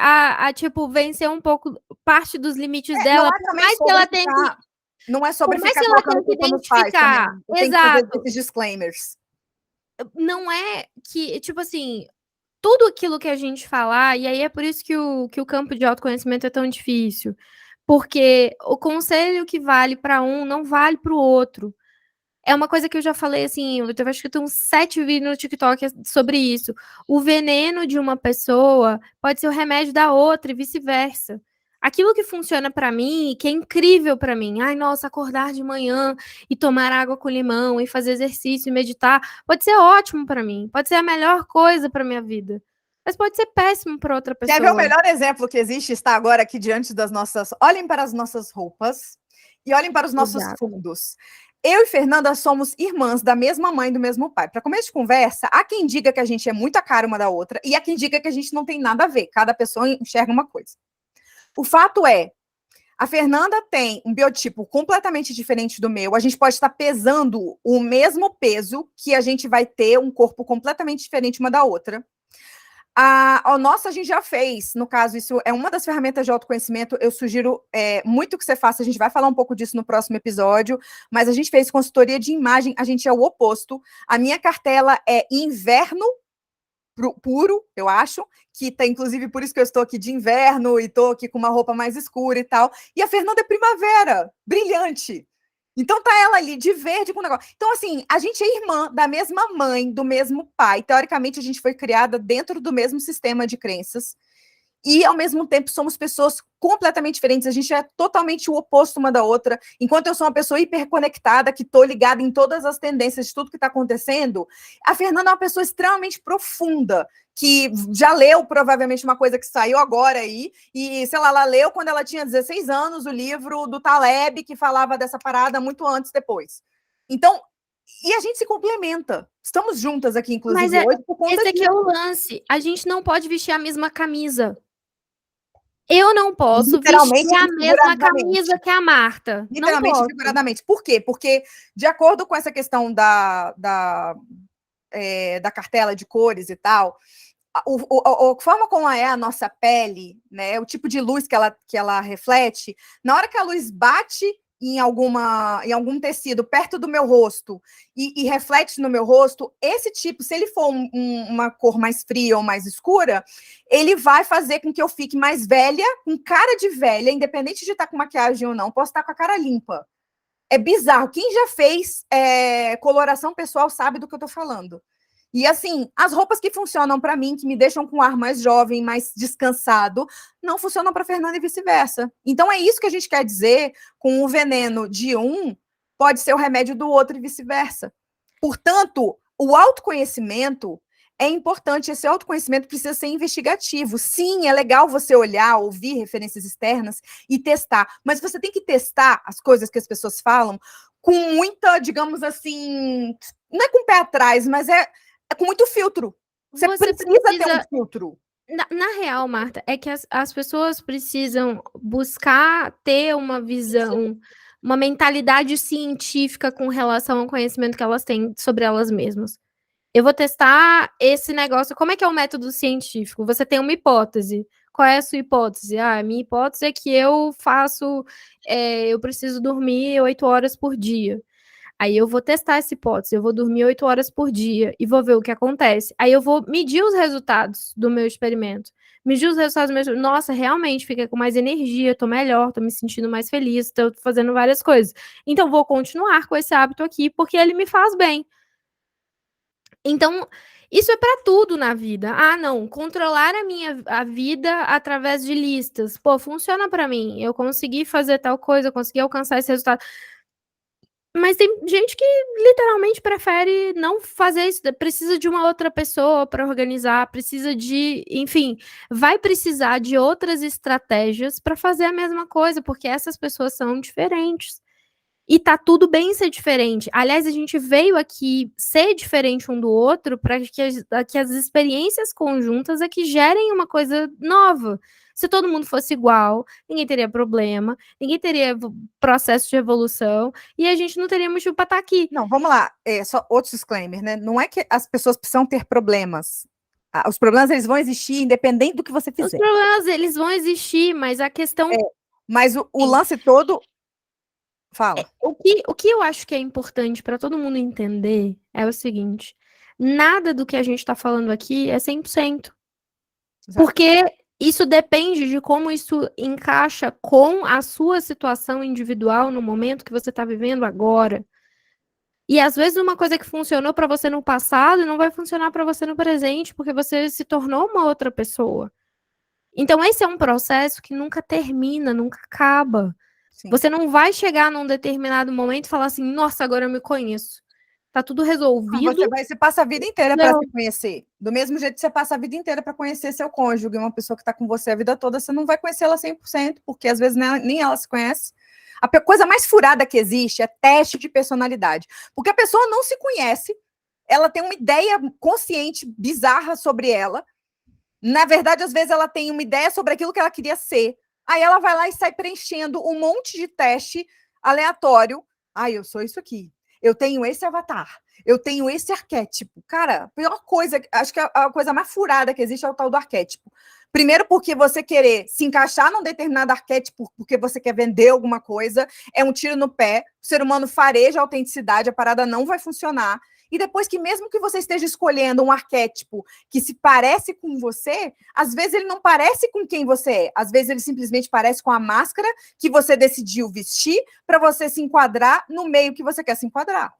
tipo, vencer um pouco parte dos limites Não dela, é por também mais que sobre ela tenha que, ficar, não é sobre por mais ficar que ela colocando tenha que culpa nos pais também. identificar. Tem que fazer Exato. esses disclaimers. Não é que, tipo assim, tudo aquilo que a gente falar, e aí é por isso que o campo de autoconhecimento é tão difícil. Porque o conselho que vale para um não vale para o outro. É uma coisa que eu já falei, assim, eu acho que tem uns 7 vídeos no TikTok sobre isso. O veneno de uma pessoa pode ser o remédio da outra e vice-versa. Aquilo que funciona para mim, que é incrível para mim, ai, nossa, acordar de manhã e tomar água com limão e fazer exercício e meditar, pode ser ótimo para mim, pode ser a melhor coisa para minha vida. Mas pode ser péssimo para outra Quer ver o pessoa. melhor exemplo que existe? Está agora aqui diante das nossas. Olhem para as nossas roupas e olhem para os nossos Exato. fundos. Eu e Fernanda somos irmãs da mesma mãe e do mesmo pai. Para começo de conversa, há quem diga que a gente é muito a cara uma da outra e há quem diga que a gente não tem nada a ver. Cada pessoa enxerga uma coisa. O fato é, a Fernanda tem um biotipo completamente diferente do meu. A gente pode estar pesando o mesmo peso que a gente vai ter um corpo completamente diferente uma da outra. A nossa a gente já fez, no caso, isso é uma das ferramentas de autoconhecimento, eu sugiro muito que você faça, a gente vai falar um pouco disso no próximo episódio, mas a gente fez consultoria de imagem, a gente é o oposto, a minha cartela é inverno puro, eu acho, que tá, inclusive, por isso que eu estou aqui de inverno e estou aqui com uma roupa mais escura e tal, e a Fernanda é primavera, brilhante. Então tá ela ali de verde com o negócio. Então, assim, a gente é irmã da mesma mãe, do mesmo pai. Teoricamente, a gente foi criada dentro do mesmo sistema de crenças. E, ao mesmo tempo, somos pessoas completamente diferentes. A gente é totalmente o oposto uma da outra. Enquanto eu sou uma pessoa hiperconectada, que estou ligada em todas as tendências de tudo que está acontecendo, a Fernanda é uma pessoa extremamente profunda, que já leu provavelmente uma coisa que saiu agora aí, e, sei lá, ela leu quando ela tinha 16 anos o livro do Taleb, que falava dessa parada muito antes, depois. Então, e a gente se complementa. Estamos juntas aqui, Mas inclusive, hoje, por conta esse aqui é disso. o lance. A gente não pode vestir a mesma camisa. Eu não posso Literalmente vestir a e mesma figuradamente. camisa que a Marta. Não Literalmente e posso. figuradamente. Por quê? Porque, de acordo com essa questão da cartela de cores e tal, a forma como é a nossa pele, né, o tipo de luz que ela reflete, na hora que a luz bate em algum tecido perto do meu rosto e reflete no meu rosto, esse tipo, se ele for uma cor mais fria ou mais escura, ele vai fazer com que eu fique mais velha, com cara de velha, independente de estar com maquiagem ou não, posso estar com a cara limpa. É bizarro. Quem já fez coloração pessoal sabe do que eu estou falando. E assim, as roupas que funcionam para mim, que me deixam com um ar mais jovem, mais descansado, não funcionam para Fernanda e vice-versa. Então é isso que a gente quer dizer com o veneno de um pode ser o remédio do outro e vice-versa. Portanto, o autoconhecimento é importante, esse autoconhecimento precisa ser investigativo. Sim, é legal você olhar, ouvir referências externas e testar, mas você tem que testar as coisas que as pessoas falam com muita, digamos assim, não é com o pé atrás, mas é com muito filtro. Você precisa ter um filtro. Na real, Marta, é que as pessoas precisam buscar ter uma visão, uma mentalidade científica com relação ao conhecimento que elas têm sobre elas mesmas. Eu vou testar esse negócio. Como é que é o método científico? Você tem uma hipótese. Qual é a sua hipótese? A minha hipótese é que eu preciso dormir 8 horas por dia. Aí eu vou testar essa hipótese, eu vou dormir 8 horas por dia e vou ver o que acontece. Aí eu vou medir os resultados do meu experimento. Medir os resultados do meu... Nossa, realmente, fiquei com mais energia, tô melhor, tô me sentindo mais feliz, tô fazendo várias coisas. Então, vou continuar com esse hábito aqui, porque ele me faz bem. Então, isso é para tudo na vida. Ah, não, controlar a vida através de listas. Pô, funciona para mim. Eu consegui fazer tal coisa, eu consegui alcançar esse resultado. Mas tem gente que literalmente prefere não fazer isso, precisa de uma outra pessoa para organizar, precisa de, enfim, vai precisar de outras estratégias para fazer a mesma coisa, porque essas pessoas são diferentes. E tá tudo bem ser diferente. Aliás, a gente veio aqui ser diferente um do outro para que as experiências conjuntas é que gerem uma coisa nova. Se todo mundo fosse igual, ninguém teria problema, ninguém teria processo de evolução e a gente não teria motivo para estar aqui. Não, vamos lá. Só outro disclaimer, né? Não é que as pessoas precisam ter problemas. Os problemas eles vão existir independente do que você fizer. Os problemas eles vão existir, mas a questão. Mas o lance todo. Fala. O que eu acho que é importante para todo mundo entender é o seguinte: nada do que a gente está falando aqui é 100%. Exato. Porque isso depende de como isso encaixa com a sua situação individual no momento que você está vivendo agora. E às vezes uma coisa que funcionou para você no passado não vai funcionar para você no presente, porque você se tornou uma outra pessoa. Então esse é um processo que nunca termina, nunca acaba. Sim. Você não vai chegar num determinado momento e falar assim, nossa, agora eu me conheço. Tá tudo resolvido. Você passa a vida inteira para se conhecer. Do mesmo jeito que você passa a vida inteira para conhecer seu cônjuge, uma pessoa que está com você a vida toda, você não vai conhecer ela 100%, porque às vezes nem ela se conhece. A coisa mais furada que existe é teste de personalidade. Porque a pessoa não se conhece, ela tem uma ideia consciente, bizarra sobre ela. Na verdade, às vezes ela tem uma ideia sobre aquilo que ela queria ser. Aí ela vai lá e sai preenchendo um monte de teste aleatório. Eu sou isso aqui. Eu tenho esse avatar. Eu tenho esse arquétipo. Cara, a pior coisa, acho que a coisa mais furada que existe é o tal do arquétipo. Primeiro, porque você querer se encaixar num determinado arquétipo porque você quer vender alguma coisa, é um tiro no pé. O ser humano fareja a autenticidade, a parada não vai funcionar. E depois que mesmo que você esteja escolhendo um arquétipo que se parece com você, às vezes ele não parece com quem você é. Às vezes ele simplesmente parece com a máscara que você decidiu vestir para você se enquadrar no meio que você quer se enquadrar.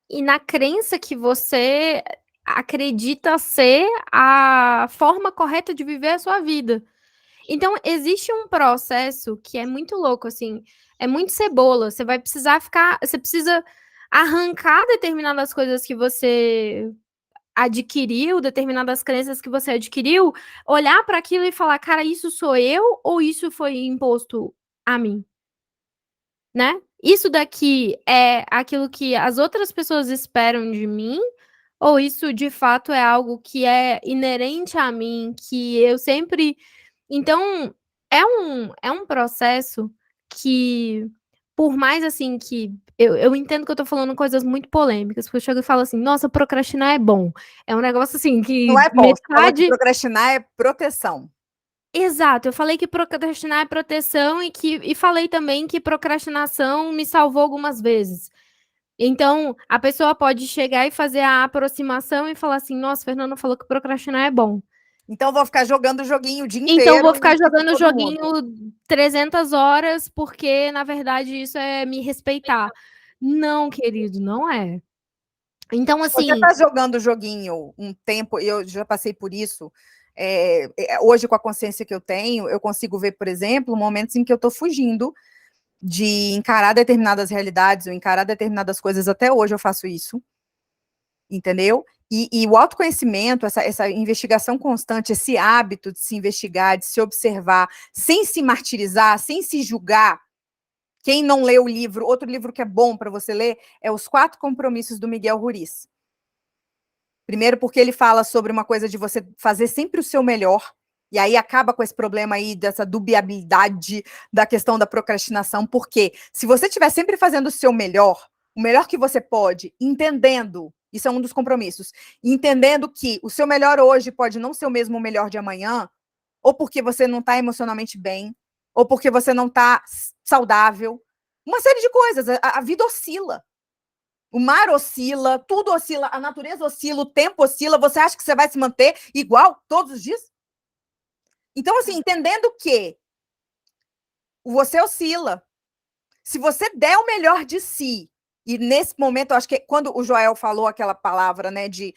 E na crença que você acredita ser a forma correta de viver a sua vida. Então, existe um processo que é muito louco, assim, é muito cebola. Você vai precisar você precisa arrancar determinadas coisas que você adquiriu, determinadas crenças que você adquiriu, olhar para aquilo e falar, cara, isso sou eu ou isso foi imposto a mim? Né? Isso daqui é aquilo que as outras pessoas esperam de mim ou isso de fato é algo que é inerente a mim, que eu sempre... Então, é um processo que, por mais assim que eu entendo que eu tô falando coisas muito polêmicas, porque eu chego e falo assim, nossa, procrastinar é bom. É um negócio assim que... Não é bom, procrastinar é proteção. Exato, eu falei que procrastinar é proteção e falei também que procrastinação me salvou algumas vezes. Então, a pessoa pode chegar e fazer a aproximação e falar assim: nossa, Fernanda falou que procrastinar é bom. Então, vou ficar jogando o joguinho o dia Então, inteiro. vou ficar e jogando o todo mundo. joguinho 300 horas, porque, na verdade, isso é me respeitar. Não, querido, não é. Então, Se você assim, está jogando o joguinho um tempo, e eu já passei por isso, hoje com a consciência que eu tenho, eu consigo ver, por exemplo, momentos em que eu estou fugindo de encarar determinadas realidades, ou encarar determinadas coisas, até hoje eu faço isso, entendeu? E o autoconhecimento, essa investigação constante, esse hábito de se investigar, de se observar, sem se martirizar, sem se julgar. Quem não leu o livro, outro livro que é bom para você ler, é Os 4 Compromissos do Miguel Ruiz. Primeiro porque ele fala sobre uma coisa de você fazer sempre o seu melhor, e aí acaba com esse problema aí dessa dubiabilidade da questão da procrastinação, porque se você estiver sempre fazendo o seu melhor, o melhor que você pode, entendendo, isso é um dos compromissos, entendendo que o seu melhor hoje pode não ser o mesmo melhor de amanhã, ou porque você não está emocionalmente bem, ou porque você não está saudável, uma série de coisas, a vida oscila. O mar oscila, tudo oscila, a natureza oscila, o tempo oscila. Você acha que você vai se manter igual todos os dias? Então, assim, entendendo que você oscila, se você der o melhor de si, e nesse momento, eu acho que quando o Joel falou aquela palavra, né, de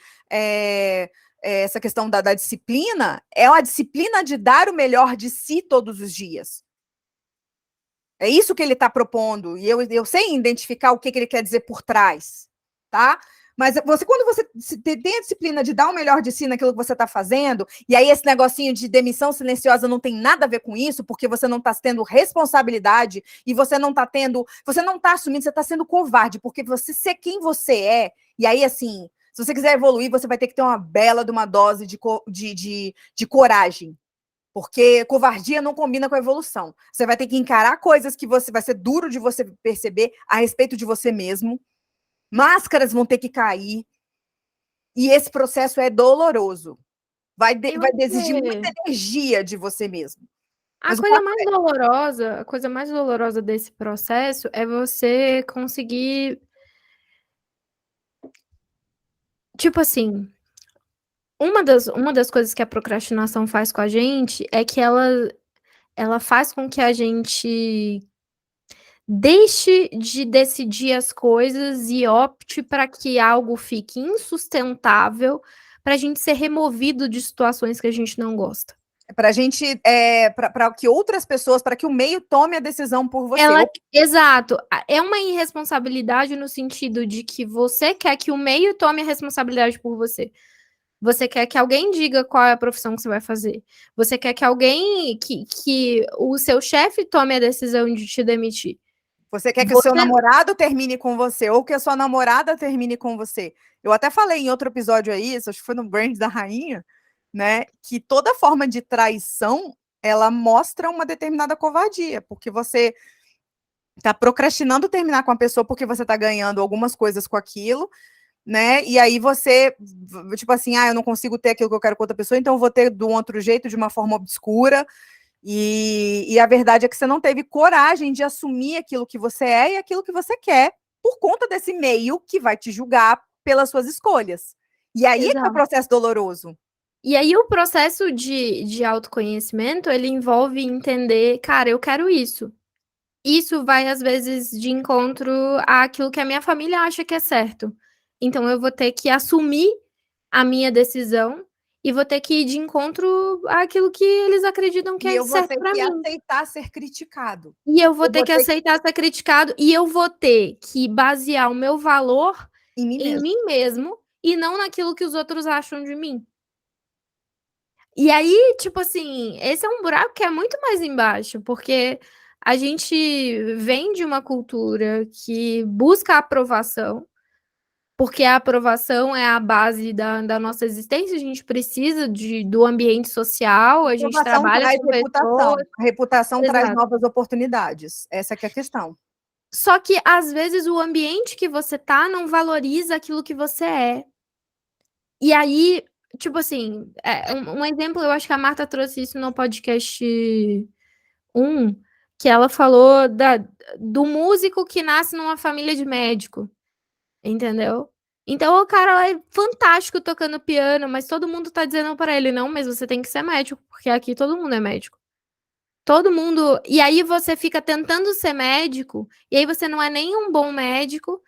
essa questão da disciplina, é a disciplina de dar o melhor de si todos os dias. É isso que ele está propondo, e eu sei identificar o que ele quer dizer por trás, tá? Mas quando você tem a disciplina de dar o melhor de si naquilo que você está fazendo, e aí esse negocinho de demissão silenciosa não tem nada a ver com isso, porque você não está tendo responsabilidade, e você não está assumindo, você está sendo covarde, porque você ser quem você é, e aí assim, se você quiser evoluir, você vai ter que ter uma bela de uma dose de coragem. Porque covardia não combina com a evolução. Você vai ter que encarar coisas que vai ser duro de você perceber a respeito de você mesmo. Máscaras vão ter que cair. E esse processo é doloroso. Vai exigir muita energia de você mesmo. A coisa mais dolorosa desse processo é você conseguir. Tipo assim, uma das coisas que a procrastinação faz com a gente é que ela faz com que a gente deixe de decidir as coisas e opte para que algo fique insustentável, para a gente ser removido de situações que a gente não gosta. Para a gente, para que outras pessoas, para que o meio tome a decisão por você. Exato. É uma irresponsabilidade no sentido de que você quer que o meio tome a responsabilidade por você. Você quer que alguém diga qual é a profissão que você vai fazer. Você quer que alguém, que o seu chefe tome a decisão de te demitir. Você quer que o seu namorado termine com você, ou que a sua namorada termine com você. Eu até falei em outro episódio aí, acho que foi no Brand da Rainha, né, que toda forma de traição, ela mostra uma determinada covardia, porque você está procrastinando terminar com a pessoa porque você está ganhando algumas coisas com aquilo, né, e aí você, tipo assim, eu não consigo ter aquilo que eu quero com outra pessoa, então eu vou ter de um outro jeito, de uma forma obscura, e a verdade é que você não teve coragem de assumir aquilo que você é e aquilo que você quer, por conta desse meio que vai te julgar pelas suas escolhas. E aí é o processo doloroso. E aí o processo de autoconhecimento, ele envolve entender, cara, eu quero isso. Isso vai, às vezes, de encontro àquilo que a minha família acha que é certo. Então, eu vou ter que assumir a minha decisão e vou ter que ir de encontro àquilo que eles acreditam que é certo para mim. E eu vou ter que aceitar ser criticado. E eu vou ter que aceitar ser criticado e eu vou ter que basear o meu valor em mim mesmo e não naquilo que os outros acham de mim. E aí, tipo assim, esse é um buraco que é muito mais embaixo, porque a gente vem de uma cultura que busca a aprovação, porque a aprovação é a base da nossa existência, a gente precisa do ambiente social, a gente trabalha com pessoas. A reputação traz novas oportunidades, essa que é a questão. Só que, às vezes, o ambiente que você tá não valoriza aquilo que você é. E aí, tipo assim, um exemplo, eu acho que a Marta trouxe isso no podcast 1, que ela falou do músico que nasce numa família de médico, entendeu? Então o cara lá é fantástico tocando piano, mas todo mundo tá dizendo pra ele, não, mas você tem que ser médico, porque aqui todo mundo é médico. Todo mundo. E aí você fica tentando ser médico, e aí você não é nem um bom médico,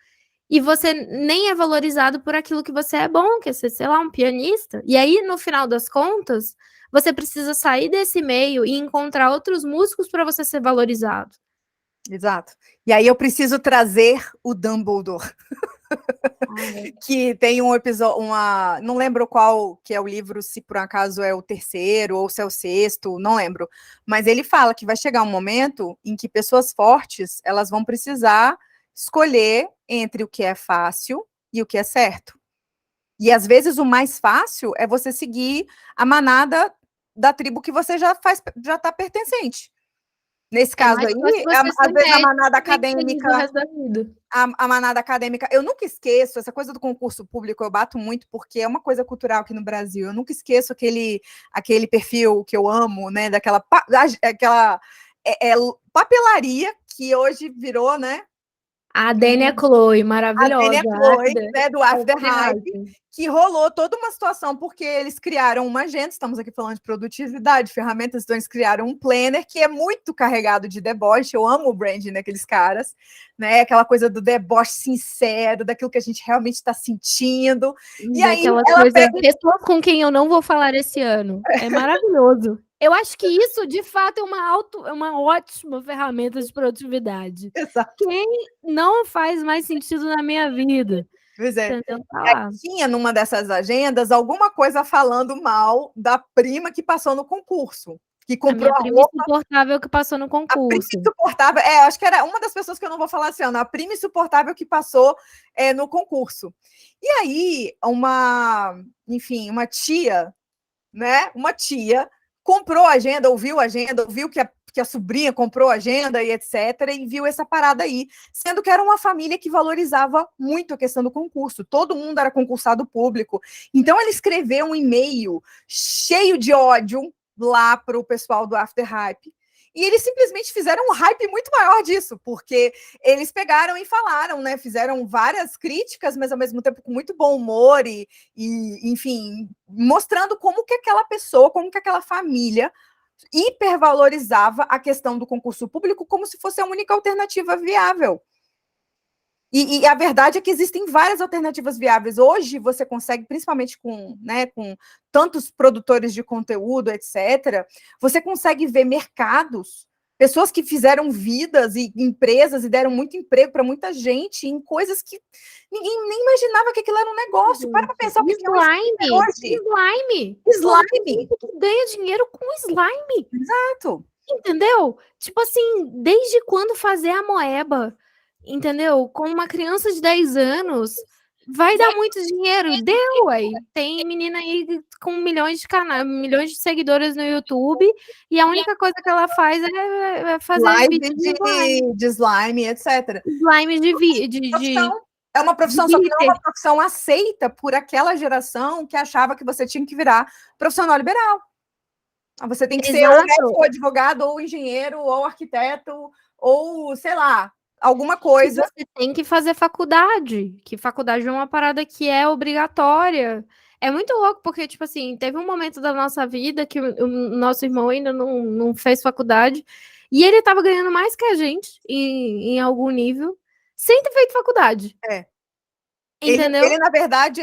e você nem é valorizado por aquilo que você é bom, que é ser, sei lá, um pianista. E aí, no final das contas, você precisa sair desse meio e encontrar outros músicos para você ser valorizado. Exato. E aí eu preciso trazer o Dumbledore. Que tem um episódio, não lembro qual que é o livro, se por acaso é o terceiro ou se é o sexto, não lembro. Mas ele fala que vai chegar um momento em que pessoas fortes, elas vão precisar escolher entre o que é fácil e o que é certo. E às vezes o mais fácil é você seguir a manada da tribo que você já está pertencente. Nesse caso aí, às vezes a manada acadêmica, a manada acadêmica, eu nunca esqueço, essa coisa do concurso público, eu bato muito, porque é uma coisa cultural aqui no Brasil, eu nunca esqueço aquele perfil que eu amo, né, daquela papelaria que hoje virou, né? A Dania Chloe, maravilhosa. A Dania Chloe, né, do After Hype, que rolou toda uma situação, porque eles criaram uma agenda, estamos aqui falando de produtividade, ferramentas, então eles criaram um planner que é muito carregado de deboche, eu amo o branding daqueles caras, né, aquela coisa do deboche sincero, daquilo que a gente realmente está sentindo, e aí ela pega... Pessoas com quem eu não vou falar esse ano, é maravilhoso. Eu acho que isso, de fato, é uma ótima ferramenta de produtividade. Exato. Quem não faz mais sentido na minha vida? Pois é. Tinha numa dessas agendas alguma coisa falando mal da prima que passou no concurso. Que comprou a prima insuportável que passou no concurso. A prima insuportável, acho que era uma das pessoas que eu não vou falar esse ano, a prima insuportável que passou no concurso. E aí, uma tia, né? Uma tia comprou a agenda, ouviu que a sobrinha comprou a agenda e etc, e viu essa parada aí, sendo que era uma família que valorizava muito a questão do concurso, todo mundo era concursado público, então ela escreveu um e-mail cheio de ódio lá para o pessoal do After Hype, e eles simplesmente fizeram um hype muito maior disso, porque eles pegaram e falaram, né? Fizeram várias críticas, mas ao mesmo tempo com muito bom humor e enfim, mostrando como que aquela pessoa, como que aquela família hipervalorizava a questão do concurso público como se fosse a única alternativa viável. E a verdade é que existem várias alternativas viáveis. Hoje você consegue, principalmente com tantos produtores de conteúdo, etc., você consegue ver mercados, pessoas que fizeram vidas e empresas e deram muito emprego para muita gente em coisas que ninguém nem imaginava que aquilo era um negócio. Para pensar o que é slime. Slime que ganha dinheiro com slime. Exato. Entendeu? Tipo assim, desde quando fazer a moeba? Entendeu? Com uma criança de 10 anos, vai dar muito dinheiro. Deu, aí. Tem menina aí com milhões de seguidores no YouTube, e a única coisa que ela faz é fazer live de slime, etc. Slime é uma profissão, só que não é uma profissão aceita por aquela geração que achava que você tinha que virar profissional liberal. Você tem que ser ou médico, ou advogado, ou engenheiro, ou arquiteto, ou, sei lá, alguma coisa. Você tem que fazer faculdade, que faculdade é uma parada que é obrigatória. É muito louco, porque, tipo assim, teve um momento da nossa vida que o nosso irmão ainda não fez faculdade, e ele tava ganhando mais que a gente, em algum nível, sem ter feito faculdade. Entendeu? Ele na verdade,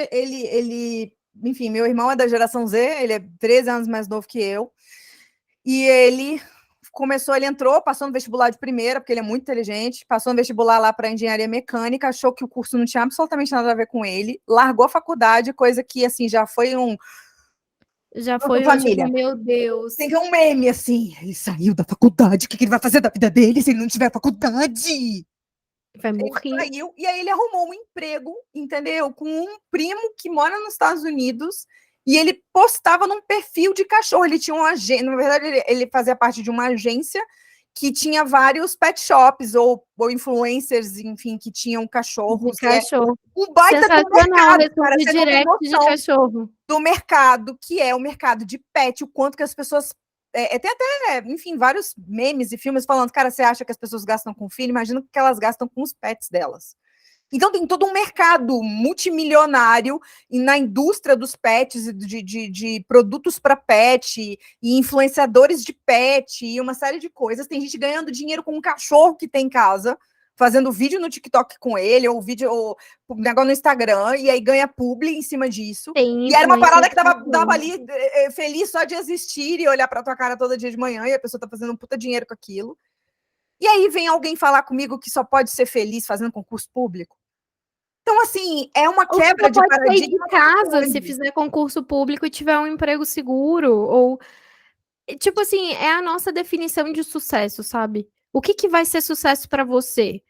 enfim, meu irmão é da geração Z, ele é 13 anos mais novo que eu, e ele entrou, passou no vestibular de primeira, porque ele é muito inteligente, passou no vestibular lá para engenharia mecânica, achou que o curso não tinha absolutamente nada a ver com ele, largou a faculdade, coisa que, assim, já foi família. Tipo, meu Deus. Tem que um meme, assim, ele saiu da faculdade, o que ele vai fazer da vida dele se ele não tiver faculdade? Vai morrer. Ele saiu, e aí ele arrumou um emprego, entendeu? Com um primo que mora nos Estados Unidos, e ele postava num perfil de cachorro. Ele tinha uma agência, na verdade, ele fazia parte de uma agência que tinha vários pet shops ou influencers, enfim, que tinham cachorros. Cachorro. Um baita do mercado, cara, de direct de cachorro. do mercado, que é o mercado de pet, o quanto que as pessoas... tem até, enfim, vários memes e filmes falando, cara, você acha que as pessoas gastam com filho? Imagina o que elas gastam com os pets delas. Então tem todo um mercado multimilionário na indústria dos pets, de produtos para pet, e influenciadores de pet, e uma série de coisas. Tem gente ganhando dinheiro com um cachorro que tem em casa, fazendo vídeo no TikTok com ele, ou vídeo, ou negócio no Instagram, e aí ganha publi em cima disso. E era uma parada que dava ali feliz só de existir e olhar pra tua cara todo dia de manhã, e a pessoa tá fazendo um puta dinheiro com aquilo. E aí vem alguém falar comigo que só pode ser feliz fazendo concurso público. Então, assim, é uma quebra de paradigma. Sair de casa se fizer concurso público e tiver um emprego seguro, ou... Tipo assim, é a nossa definição de sucesso, sabe? O que vai ser sucesso para você?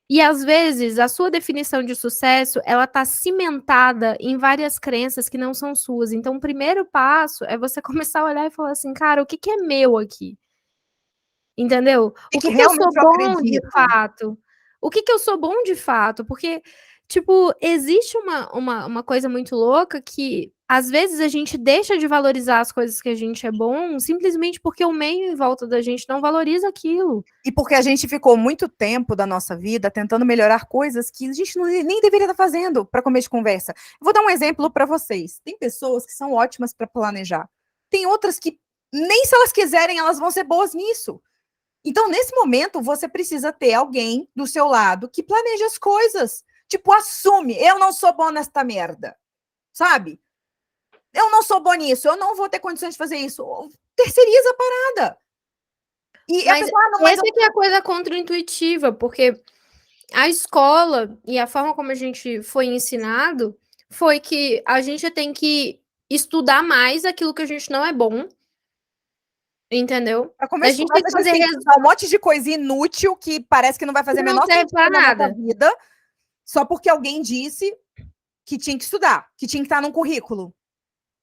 E às vezes a sua definição de sucesso, ela tá cimentada em várias crenças que não são suas. Então, o primeiro passo é você começar a olhar e falar assim, cara, o que é meu aqui? Entendeu? O que eu sou bom de fato? O que eu sou bom de fato? Porque, tipo, existe uma coisa muito louca que às vezes a gente deixa de valorizar as coisas que a gente é bom simplesmente porque o meio em volta da gente não valoriza aquilo. E porque a gente ficou muito tempo da nossa vida tentando melhorar coisas que a gente nem deveria estar fazendo para começo de conversa. Eu vou dar um exemplo para vocês. Tem pessoas que são ótimas para planejar. Tem outras que nem se elas quiserem, elas vão ser boas nisso. Então, nesse momento, você precisa ter alguém do seu lado que planeje as coisas. Tipo, assume, eu não sou bom nesta merda. Sabe? Eu não sou bom nisso, eu não vou ter condições de fazer isso. Terceiriza a parada. E mas essa que é a coisa contra-intuitiva, porque a escola e a forma como a gente foi ensinado foi que a gente tem que estudar mais aquilo que a gente não é bom. Entendeu? A gente tem que fazer um monte de coisa inútil que parece que não vai fazer a menor sentido na nossa vida, só porque alguém disse que tinha que estudar, que tinha que estar num currículo.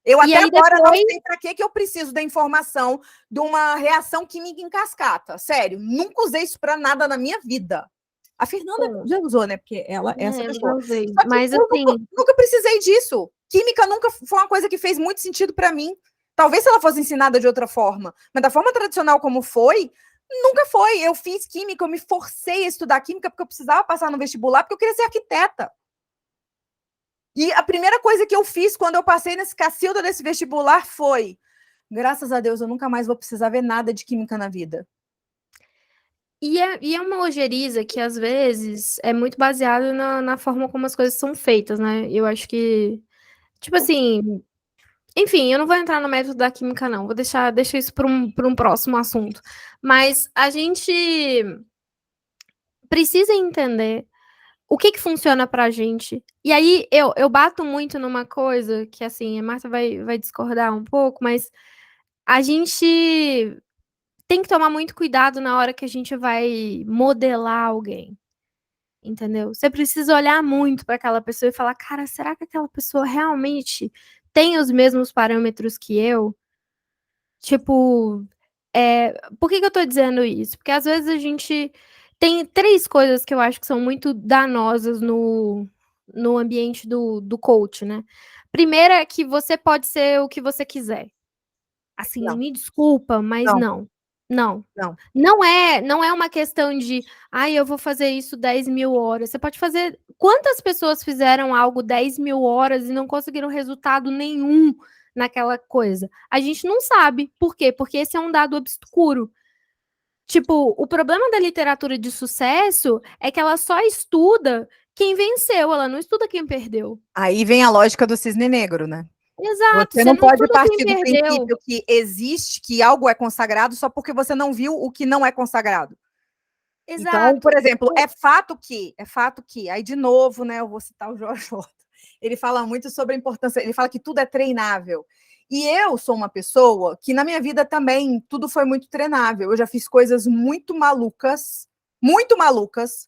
Eu até agora não sei para que eu preciso da informação de uma reação química em cascata. Sério, nunca usei isso para nada na minha vida. A Fernanda já usou, né? Porque ela é essa pessoa. Mas assim, nunca precisei disso. Química nunca foi uma coisa que fez muito sentido para mim. Talvez se ela fosse ensinada de outra forma, mas da forma tradicional como foi, nunca foi. Eu fiz química, eu me forcei a estudar química porque eu precisava passar no vestibular, porque eu queria ser arquiteta. E a primeira coisa que eu fiz quando eu passei nesse cacilda desse vestibular foi, graças a Deus, eu nunca mais vou precisar ver nada de química na vida. E é uma ojeriza que, às vezes, é muito baseada na forma como as coisas são feitas, né? Eu acho que, tipo assim... Enfim, eu não vou entrar no método da química, não. Vou deixar isso para um próximo assunto. Mas a gente precisa entender o que funciona pra gente. E aí, eu bato muito numa coisa que, assim, a Marta vai discordar um pouco, mas a gente tem que tomar muito cuidado na hora que a gente vai modelar alguém. Entendeu? Você precisa olhar muito para aquela pessoa e falar, cara, será que aquela pessoa realmente tem os mesmos parâmetros que eu? Tipo, por que eu tô dizendo isso? Porque às vezes a gente tem 3 coisas que eu acho que são muito danosas no ambiente do coach, né? Primeira é que você pode ser o que você quiser. Assim, me desculpa, mas não. Não é uma questão de, eu vou fazer isso 10.000 horas. Você pode fazer... Quantas pessoas fizeram algo 10.000 horas e não conseguiram resultado nenhum naquela coisa? A gente não sabe. Por quê? Porque esse é um dado obscuro. Tipo, o problema da literatura de sucesso é que ela só estuda quem venceu, ela não estuda quem perdeu. Aí vem a lógica do cisne negro, né? Exato. Você não pode partir do princípio que existe, que algo é consagrado só porque você não viu o que não é consagrado. Exato. Então, por exemplo, é fato que, aí de novo, né, eu vou citar o Jorge Horta, ele fala muito sobre a importância, ele fala que tudo é treinável. E eu sou uma pessoa que na minha vida também tudo foi muito treinável. Eu já fiz coisas muito malucas,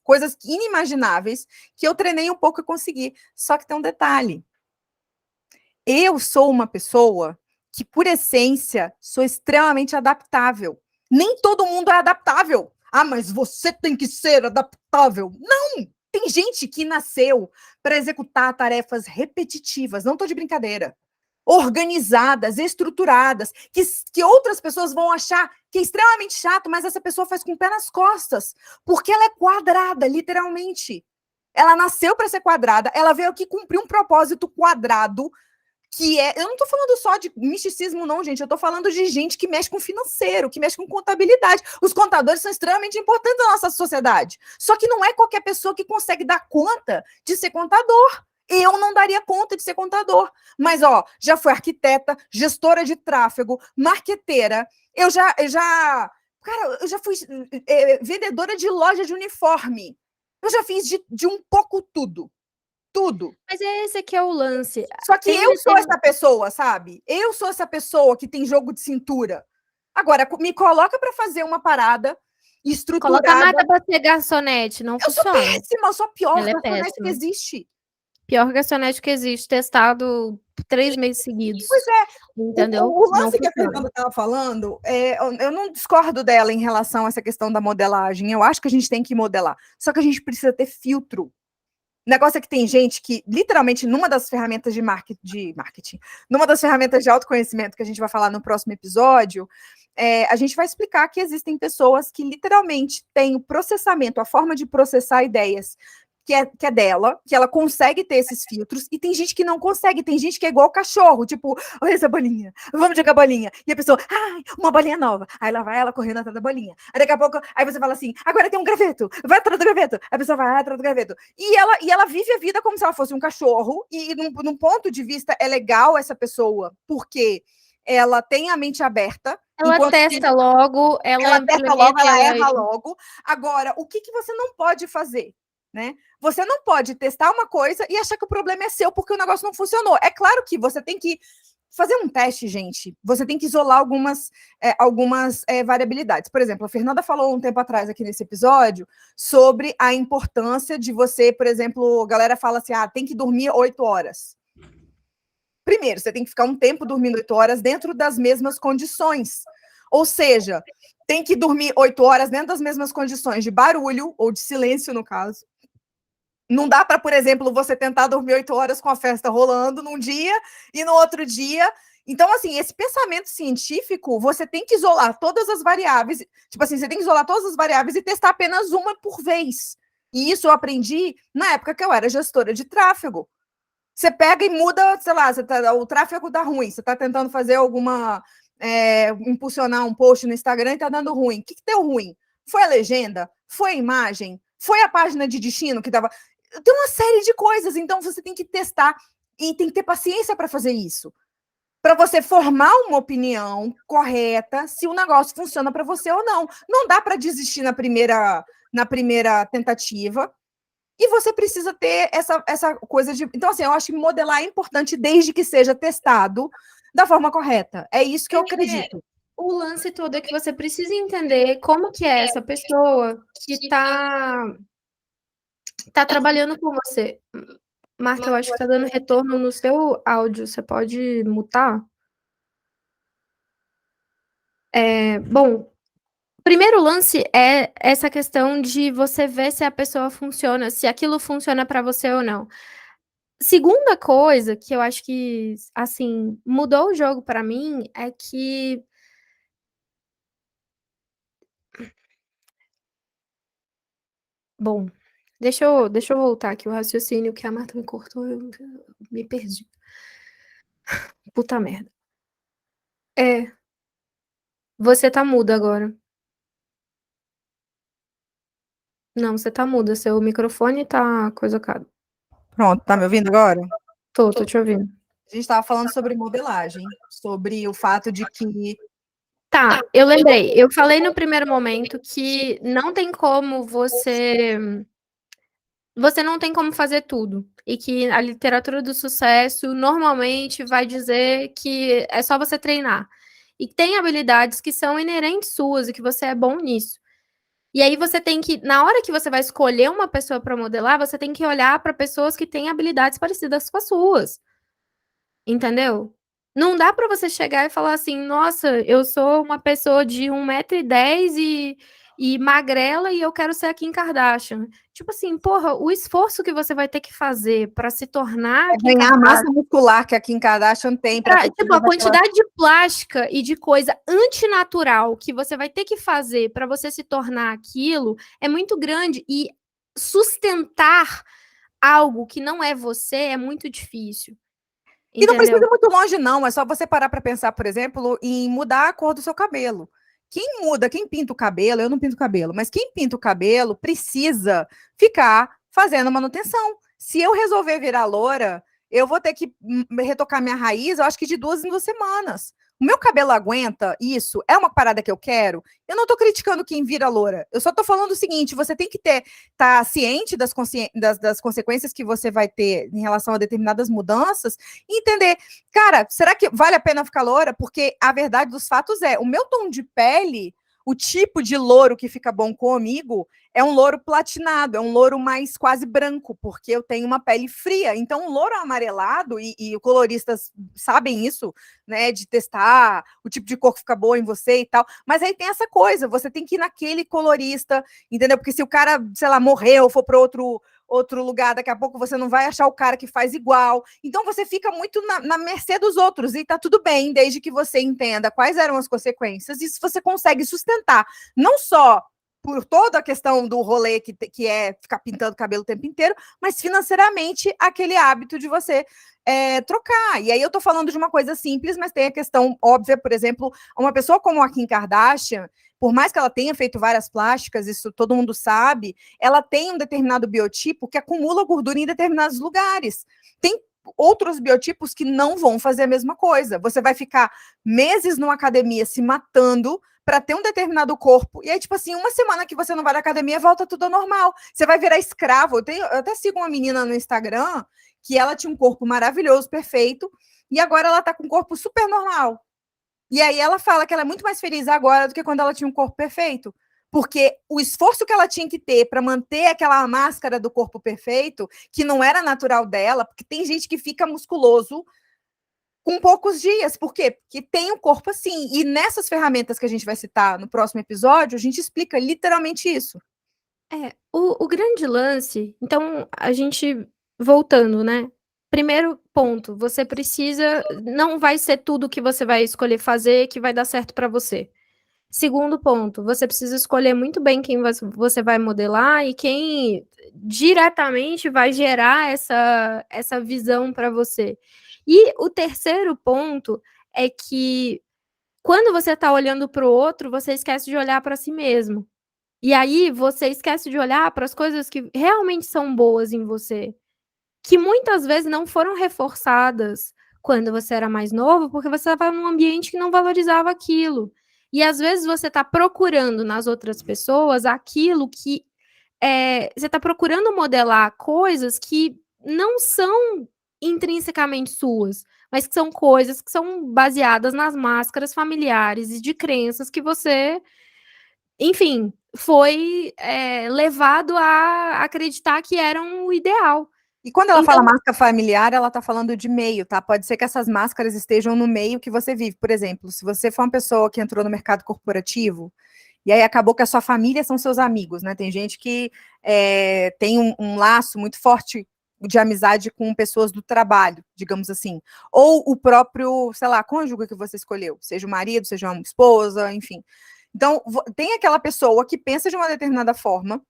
coisas inimagináveis, que eu treinei um pouco e consegui. Só que tem um detalhe. Eu sou uma pessoa que, por essência, sou extremamente adaptável. Nem todo mundo é adaptável. Mas você tem que ser adaptável. Não! Tem gente que nasceu para executar tarefas repetitivas. Não estou de brincadeira. organizadas, estruturadas, que outras pessoas vão achar que é extremamente chato, mas essa pessoa faz com o pé nas costas, porque ela é quadrada, literalmente. Ela nasceu para ser quadrada, ela veio aqui cumprir um propósito quadrado, que é... Eu não estou falando só de misticismo, não, gente. Eu estou falando de gente que mexe com financeiro, que mexe com contabilidade. Os contadores são extremamente importantes na nossa sociedade. Só que não é qualquer pessoa que consegue dar conta de ser contador. Eu não daria conta de ser contador. Mas, ó, já fui arquiteta, gestora de tráfego, marqueteira. Eu já fui vendedora de loja de uniforme. Eu já fiz de um pouco tudo. Tudo. Mas esse aqui é o lance. Só que eu sou essa pessoa, sabe? Eu sou essa pessoa que tem jogo de cintura. Agora, me coloca para fazer uma parada estruturada. Coloca a Marta para ser garçonete, não funciona. Eu sou péssima, eu sou a pior Ela é garçonete que péssima. existe. Pior garçonete que existe, testado 3 meses seguidos. Pois é. Entendeu? O lance que a Fernanda estava falando, eu não discordo dela em relação a essa questão da modelagem. Eu acho que a gente tem que modelar. Só que a gente precisa ter filtro. O negócio é que tem gente que, literalmente, numa das ferramentas de marketing, numa das ferramentas de autoconhecimento que a gente vai falar no próximo episódio, a gente vai explicar que existem pessoas que, literalmente, têm o processamento, a forma de processar ideias que é dela, que ela consegue ter esses filtros, e tem gente que não consegue, tem gente que é igual cachorro, tipo, olha essa bolinha, vamos jogar bolinha, e a pessoa, ai, uma bolinha nova, aí lá vai ela correndo atrás da bolinha, aí daqui a pouco, aí você fala assim, agora tem um graveto, vai atrás do graveto, a pessoa vai atrás do graveto, e ela vive a vida como se ela fosse um cachorro, e num ponto de vista é legal essa pessoa, porque ela tem a mente aberta, ela testa logo, ela testa logo, ela erra logo. Agora, o que você não pode fazer? Né? Você não pode testar uma coisa e achar que o problema é seu porque o negócio não funcionou. É claro que você tem que fazer um teste, gente. Você tem que isolar algumas variabilidades. Por exemplo, a Fernanda falou um tempo atrás aqui nesse episódio sobre a importância de você, por exemplo, a galera fala assim, tem que dormir 8 horas. Primeiro, você tem que ficar um tempo dormindo 8 horas dentro das mesmas condições. Ou seja, tem que dormir 8 horas dentro das mesmas condições de barulho, ou de silêncio, no caso. Não dá para, por exemplo, você tentar dormir 8 horas com a festa rolando num dia e no outro dia. Então, assim, esse pensamento científico, você tem que isolar todas as variáveis. Tipo assim, você tem que isolar todas as variáveis e testar apenas uma por vez. E isso eu aprendi na época que eu era gestora de tráfego. Você pega e muda, sei lá, o tráfego dá ruim. Você está tentando fazer impulsionar um post no Instagram e está dando ruim. O que deu ruim? Foi a legenda? Foi a imagem? Foi a página de destino que estava... Tem uma série de coisas, então você tem que testar e tem que ter paciência para fazer isso. Para você formar uma opinião correta se o negócio funciona para você ou não. Não dá para desistir na primeira tentativa. E você precisa ter essa coisa de... Então, assim, eu acho que modelar é importante desde que seja testado da forma correta. É isso que eu acredito. O lance todo é que você precisa entender como que é essa pessoa que está trabalhando com você. Marta, eu acho que está dando retorno no seu áudio. Você pode mutar? Bom, o primeiro lance é essa questão de você ver se a pessoa funciona, se aquilo funciona para você ou não. Segunda coisa que eu acho que, assim, mudou o jogo para mim é que... Bom, deixa eu voltar aqui o raciocínio que a Marta me cortou, eu me perdi. Puta merda. Você tá muda agora. Não, você tá muda, seu microfone tá coisocado. Pronto, tá me ouvindo agora? Tô te ouvindo. A gente estava falando sobre modelagem, sobre o fato de que... Tá, eu lembrei. Eu falei no primeiro momento que não tem como você não tem como fazer tudo. E que a literatura do sucesso normalmente vai dizer que é só você treinar. E tem habilidades que são inerentes suas e que você é bom nisso. E aí você tem que, na hora que você vai escolher uma pessoa para modelar, você tem que olhar para pessoas que têm habilidades parecidas com as suas. Entendeu? Não dá para você chegar e falar assim, nossa, eu sou uma pessoa de 1,10 m e magrela e eu quero ser a Kim Kardashian. Tipo assim, porra, o esforço que você vai ter que fazer para se tornar É Kim ganhar a Kardashian, massa muscular que a Kim Kardashian tem para tipo, a quantidade de plástica e de coisa antinatural que você vai ter que fazer para você se tornar aquilo é muito grande e sustentar algo que não é você é muito difícil. E não precisa Entendeu? ir muito longe, não. É só você parar para pensar, por exemplo, em mudar a cor do seu cabelo. Quem muda, quem pinta o cabelo, eu não pinto o cabelo, mas quem pinta o cabelo precisa ficar fazendo manutenção. Se eu resolver virar loura, eu vou ter que retocar minha raiz, eu acho que de 2 em 2 semanas. O meu cabelo aguenta isso? É uma parada que eu quero? Eu não tô criticando quem vira loura. Eu só tô falando o seguinte: você tem que tá ciente das consequências que você vai ter em relação a determinadas mudanças e entender, cara, será que vale a pena ficar loura? Porque a verdade dos fatos é, o meu tom de pele, o tipo de louro que fica bom comigo é um louro platinado, é um louro mais quase branco, porque eu tenho uma pele fria. Então, um louro amarelado, e coloristas sabem isso, né, de testar o tipo de cor que fica boa em você e tal. Mas aí tem essa coisa, você tem que ir naquele colorista, entendeu? Porque se o cara, sei lá, morreu, for para outro lugar, daqui a pouco você não vai achar o cara que faz igual. Então você fica muito na mercê dos outros, e tá tudo bem, desde que você entenda quais eram as consequências, e se você consegue sustentar, não só por toda a questão do rolê que é ficar pintando cabelo o tempo inteiro, mas financeiramente aquele hábito de você trocar. E aí eu tô falando de uma coisa simples, mas tem a questão óbvia, por exemplo, uma pessoa como a Kim Kardashian, por mais que ela tenha feito várias plásticas, isso todo mundo sabe, ela tem um determinado biotipo que acumula gordura em determinados lugares. Tem outros biotipos que não vão fazer a mesma coisa. Você vai ficar meses numa academia se matando para ter um determinado corpo, e aí, tipo assim, uma semana que você não vai na academia, volta tudo ao normal. Você vai virar escravo. Eu até sigo uma menina no Instagram que ela tinha um corpo maravilhoso, perfeito, e agora ela tá com um corpo super normal. E aí ela fala que ela é muito mais feliz agora do que quando ela tinha um corpo perfeito. Porque o esforço que ela tinha que ter para manter aquela máscara do corpo perfeito, que não era natural dela, porque tem gente que fica musculoso com poucos dias. Por quê? Porque tem um corpo assim. E nessas ferramentas que a gente vai citar no próximo episódio, a gente explica literalmente isso. O grande lance, então, a gente voltando, né? Primeiro ponto, você precisa, não vai ser tudo que você vai escolher fazer que vai dar certo para você. Segundo ponto, você precisa escolher muito bem quem você vai modelar e quem diretamente vai gerar essa visão para você. E o terceiro ponto é que quando você está olhando para o outro, você esquece de olhar para si mesmo. E aí você esquece de olhar para as coisas que realmente são boas em você, que muitas vezes não foram reforçadas quando você era mais novo, porque você estava num ambiente que não valorizava aquilo. E às vezes você está procurando nas outras pessoas aquilo que você está procurando modelar coisas que não são intrinsecamente suas, mas que são coisas que são baseadas nas máscaras familiares e de crenças que você, enfim, foi levado a acreditar que eram o ideal. E quando ela Então, fala máscara familiar, ela está falando de meio, tá? Pode ser que essas máscaras estejam no meio que você vive. Por exemplo, se você for uma pessoa que entrou no mercado corporativo, e aí acabou que a sua família são seus amigos, né? Tem gente que tem um laço muito forte de amizade com pessoas do trabalho, digamos assim. Ou o próprio, sei lá, cônjuge que você escolheu, seja o marido, seja uma esposa, enfim. Então, tem aquela pessoa que pensa de uma determinada forma,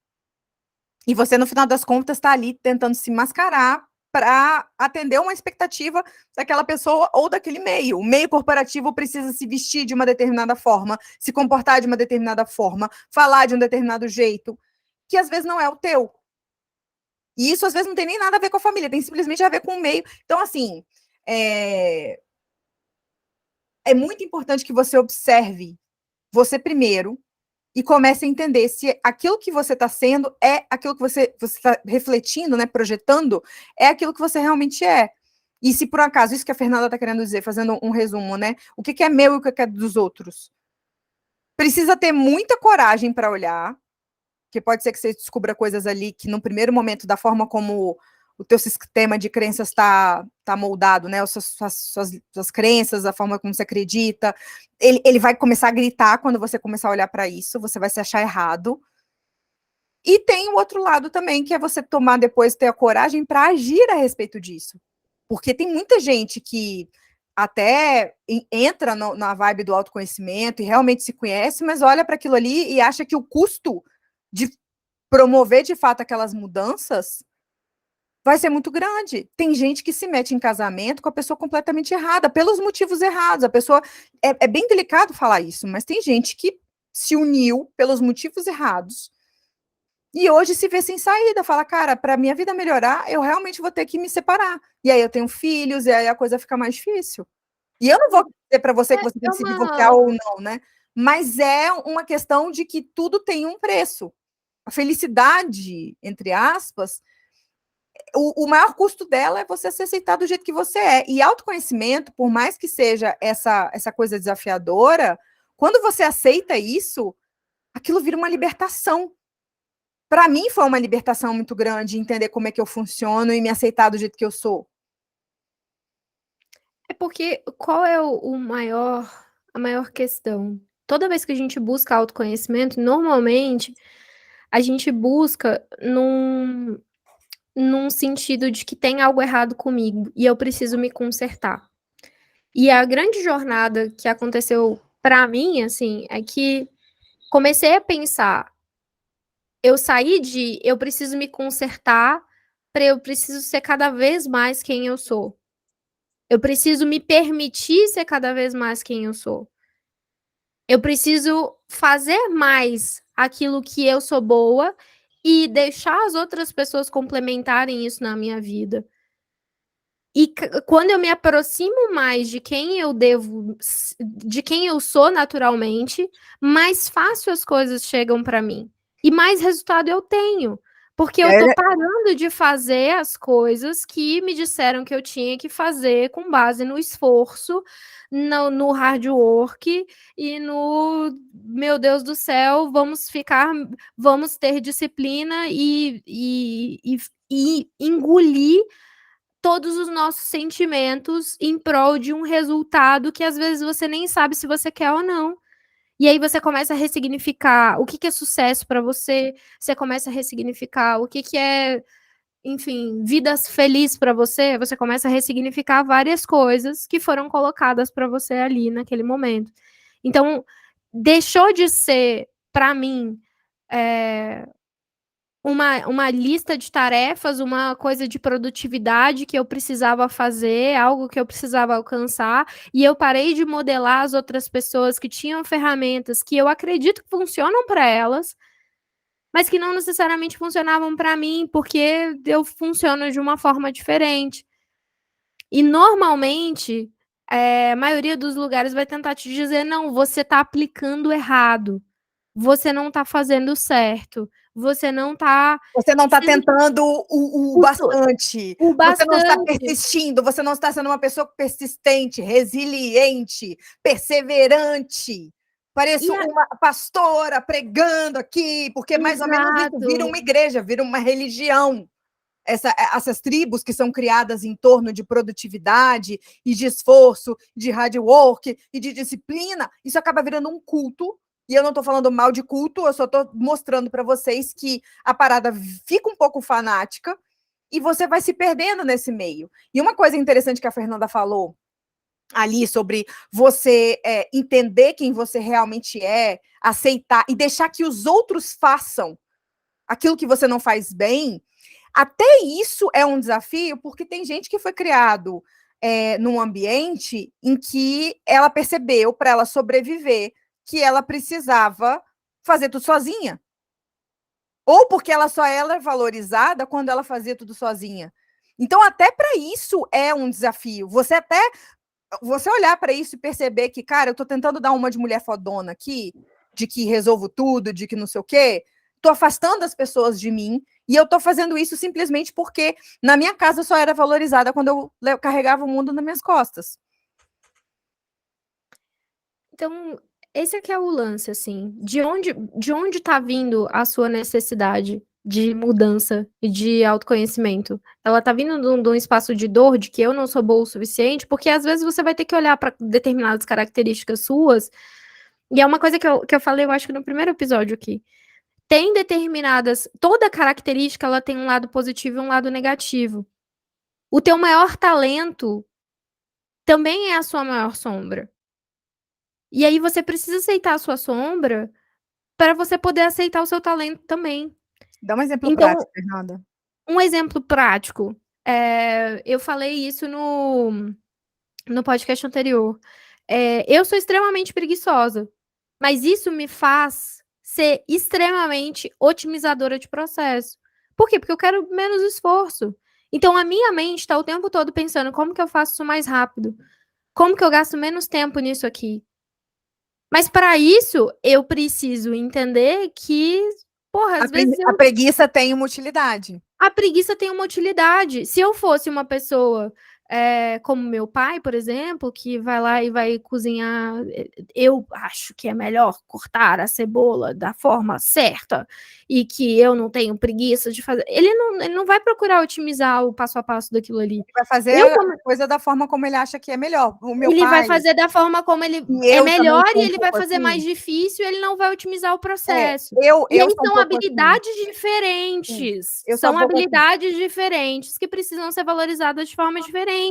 e você, no final das contas, está ali tentando se mascarar para atender uma expectativa daquela pessoa ou daquele meio. O meio corporativo precisa se vestir de uma determinada forma, se comportar de uma determinada forma, falar de um determinado jeito, que às vezes não é o teu. E isso, às vezes, não tem nem nada a ver com a família, tem simplesmente a ver com o meio. Então, assim, é muito importante que você observe você primeiro, e comece a entender se aquilo que você está sendo é aquilo que você está refletindo, né, projetando, é aquilo que você realmente é. E se por acaso, isso que a Fernanda está querendo dizer, fazendo um resumo, né, o que é meu e o que é dos outros. Precisa ter muita coragem para olhar, porque pode ser que você descubra coisas ali que no primeiro momento, da forma como o teu sistema de crenças está moldado, né? As suas crenças, a forma como você acredita. Ele vai começar a gritar quando você começar a olhar para isso, você vai se achar errado. E tem o outro lado também, que é você tomar depois, ter a coragem para agir a respeito disso. Porque tem muita gente que até entra na vibe do autoconhecimento e realmente se conhece, mas olha para aquilo ali e acha que o custo de promover de fato aquelas mudanças vai ser muito grande. Tem gente que se mete em casamento com a pessoa completamente errada, pelos motivos errados. A pessoa. É bem delicado falar isso, mas tem gente que se uniu pelos motivos errados e hoje se vê sem saída. Fala, cara, para minha vida melhorar, eu realmente vou ter que me separar. E aí eu tenho filhos, e aí a coisa fica mais difícil. E eu não vou dizer para você que você tem que se divorciar ou não, né? Mas é uma questão de que tudo tem um preço. A felicidade, entre aspas, o maior custo dela é você se aceitar do jeito que você é. E autoconhecimento, por mais que seja essa coisa desafiadora, quando você aceita isso, aquilo vira uma libertação. Para mim foi uma libertação muito grande entender como é que eu funciono e me aceitar do jeito que eu sou. É porque qual é a maior questão? Toda vez que a gente busca autoconhecimento, normalmente a gente busca num sentido de que tem algo errado comigo e eu preciso me consertar. E a grande jornada que aconteceu para mim, assim, é que comecei a pensar, eu saí de eu preciso me consertar para eu preciso ser cada vez mais quem eu sou. Eu preciso me permitir ser cada vez mais quem eu sou. Eu preciso fazer mais aquilo que eu sou boa e deixar as outras pessoas complementarem isso na minha vida. E quando eu me aproximo mais de quem eu devo, de quem eu sou naturalmente, mais fácil as coisas chegam para mim. E mais resultado eu tenho. Porque eu tô parando de fazer as coisas que me disseram que eu tinha que fazer com base no esforço, no hard work e no, meu Deus do céu, vamos ter disciplina e engolir todos os nossos sentimentos em prol de um resultado que às vezes você nem sabe se você quer ou não. E aí você começa a ressignificar o que é sucesso para você, você começa a ressignificar o que é, enfim, vida feliz para você começa a ressignificar várias coisas que foram colocadas para você ali naquele momento. Então, deixou de ser, para mim, uma lista de tarefas, uma coisa de produtividade que eu precisava fazer, algo que eu precisava alcançar, e eu parei de modelar as outras pessoas que tinham ferramentas que eu acredito que funcionam para elas, mas que não necessariamente funcionavam para mim, porque eu funciono de uma forma diferente. E normalmente, a maioria dos lugares vai tentar te dizer, não, você está aplicando errado, você não está fazendo certo, você não está tentando o bastante. O bastante. Você não está persistindo, você não está sendo uma pessoa persistente, resiliente, perseverante. Pareço uma pastora pregando aqui, porque mais ou menos isso vira uma igreja, vira uma religião. Essas tribos que são criadas em torno de produtividade e de esforço, de hard work e de disciplina, isso acaba virando um culto. E eu não estou falando mal de culto, eu só estou mostrando para vocês que a parada fica um pouco fanática e você vai se perdendo nesse meio. E uma coisa interessante que a Fernanda falou ali sobre você entender quem você realmente é, aceitar e deixar que os outros façam aquilo que você não faz bem, até isso é um desafio, porque tem gente que foi criado num ambiente em que ela percebeu, para ela sobreviver, que ela precisava fazer tudo sozinha. Ou porque ela só era valorizada quando ela fazia tudo sozinha. Então, até para isso é um desafio. Você olhar para isso e perceber que, cara, eu estou tentando dar uma de mulher fodona aqui, de que resolvo tudo, de que não sei o quê, estou afastando as pessoas de mim, e eu estou fazendo isso simplesmente porque na minha casa eu só era valorizada quando eu carregava o mundo nas minhas costas. Então, esse aqui é o lance, assim, de onde tá vindo a sua necessidade de mudança e de autoconhecimento. Ela tá vindo de um espaço de dor, de que eu não sou boa o suficiente, porque às vezes você vai ter que olhar para determinadas características suas, e é uma coisa que eu falei, eu acho que no primeiro episódio aqui. Tem determinadas... Toda característica, ela tem um lado positivo e um lado negativo. O teu maior talento também é a sua maior sombra. E aí você precisa aceitar a sua sombra para você poder aceitar o seu talento também. Dá um exemplo Então, prático, Fernanda. um exemplo prático. Eu falei isso no podcast anterior. Eu sou extremamente preguiçosa, mas isso me faz ser extremamente otimizadora de processo. Por quê? Porque eu quero menos esforço. Então, a minha mente está o tempo todo pensando como que eu faço isso mais rápido? Como que eu gasto menos tempo nisso aqui? Mas para isso, eu preciso entender que, porra, às vezes A preguiça tem uma utilidade. a preguiça tem uma utilidade. Se eu fosse uma pessoa como meu pai, por exemplo, que vai lá e vai cozinhar, eu acho que é melhor cortar a cebola da forma certa e que eu não tenho preguiça de fazer. Ele não vai procurar otimizar o passo a passo daquilo ali. Ele vai fazer a coisa da forma como ele acha que é melhor. O meu Ele pai, vai fazer da forma como ele e é eu também melhor sou e um ele vai pouco fazer assim. mais difícil, ele não vai otimizar o processo. Eu E aí sou um são pouco assim. habilidades diferentes. Eu sou um São pouco assim. habilidades diferentes que precisam ser valorizadas de forma diferente.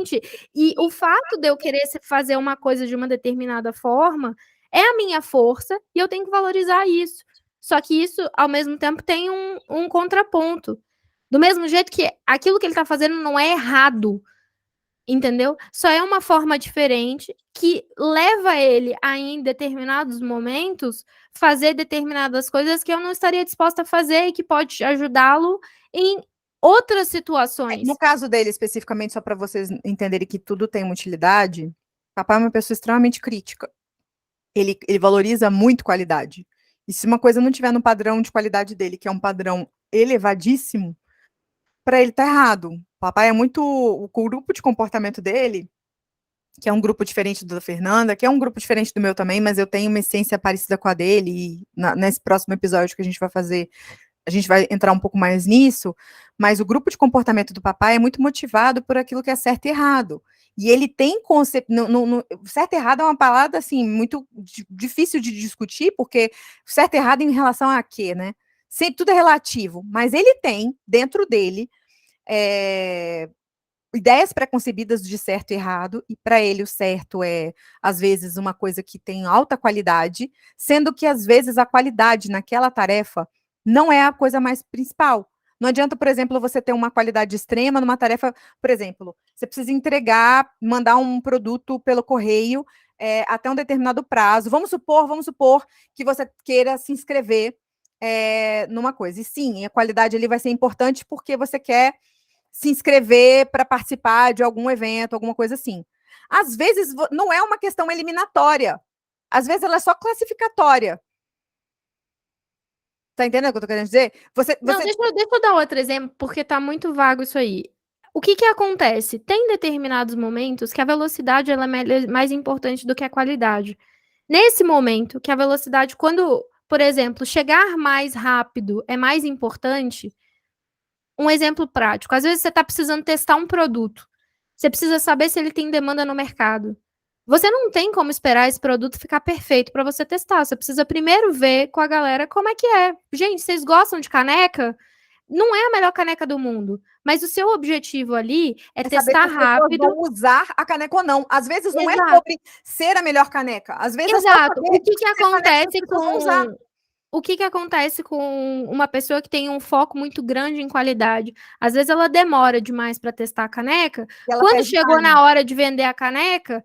E o fato de eu querer fazer uma coisa de uma determinada forma é a minha força e eu tenho que valorizar isso. Só que isso, ao mesmo tempo, tem um contraponto. Do mesmo jeito que aquilo que ele está fazendo não é errado, entendeu? Só é uma forma diferente que leva ele a, em determinados momentos, fazer determinadas coisas que eu não estaria disposta a fazer e que pode ajudá-lo em outras situações. No caso dele, especificamente, só para vocês entenderem que tudo tem uma utilidade, papai é uma pessoa extremamente crítica. Ele valoriza muito qualidade. E se uma coisa não tiver no padrão de qualidade dele, que é um padrão elevadíssimo, para ele tá errado. Papai é muito... O grupo de comportamento dele, que é um grupo diferente do da Fernanda, que é um grupo diferente do meu também, mas eu tenho uma essência parecida com a dele, e nesse próximo episódio que a gente vai fazer, a gente vai entrar um pouco mais nisso, mas o grupo de comportamento do papai é muito motivado por aquilo que é certo e errado. E ele tem conceito... certo e errado é uma palavra, assim, muito difícil de discutir, porque certo e errado em relação a quê, né? Sempre tudo é relativo, mas ele tem, dentro dele, ideias preconcebidas de certo e errado, e para ele o certo é, às vezes, uma coisa que tem alta qualidade, sendo que, às vezes, a qualidade naquela tarefa não é a coisa mais principal. Não adianta, por exemplo, você ter uma qualidade extrema numa tarefa, por exemplo, você precisa entregar, mandar um produto pelo correio até um determinado prazo. Vamos supor que você queira se inscrever numa coisa. E sim, a qualidade ali vai ser importante porque você quer se inscrever para participar de algum evento, alguma coisa assim. Às vezes não é uma questão eliminatória. Às vezes ela é só classificatória. Tá entendendo o que eu tô querendo dizer? Não, deixa eu dar outro exemplo, porque tá muito vago isso aí. O que que acontece? Tem determinados momentos que a velocidade ela é mais importante do que a qualidade. Nesse momento, que a velocidade, quando, por exemplo, chegar mais rápido é mais importante, um exemplo prático. Às vezes você está precisando testar um produto. Você precisa saber se ele tem demanda no mercado. Você não tem como esperar esse produto ficar perfeito para você testar. Você precisa primeiro ver com a galera como é que é. Gente, vocês gostam de caneca? Não é a melhor caneca do mundo, mas o seu objetivo ali é testar rápido. Vão usar a caneca ou não. Às vezes não é sobre ser a melhor caneca. Às vezes Exato. É O que acontece com uma pessoa que tem um foco muito grande em qualidade? Às vezes ela demora demais para testar a caneca. Quando chegou na hora de vender a caneca,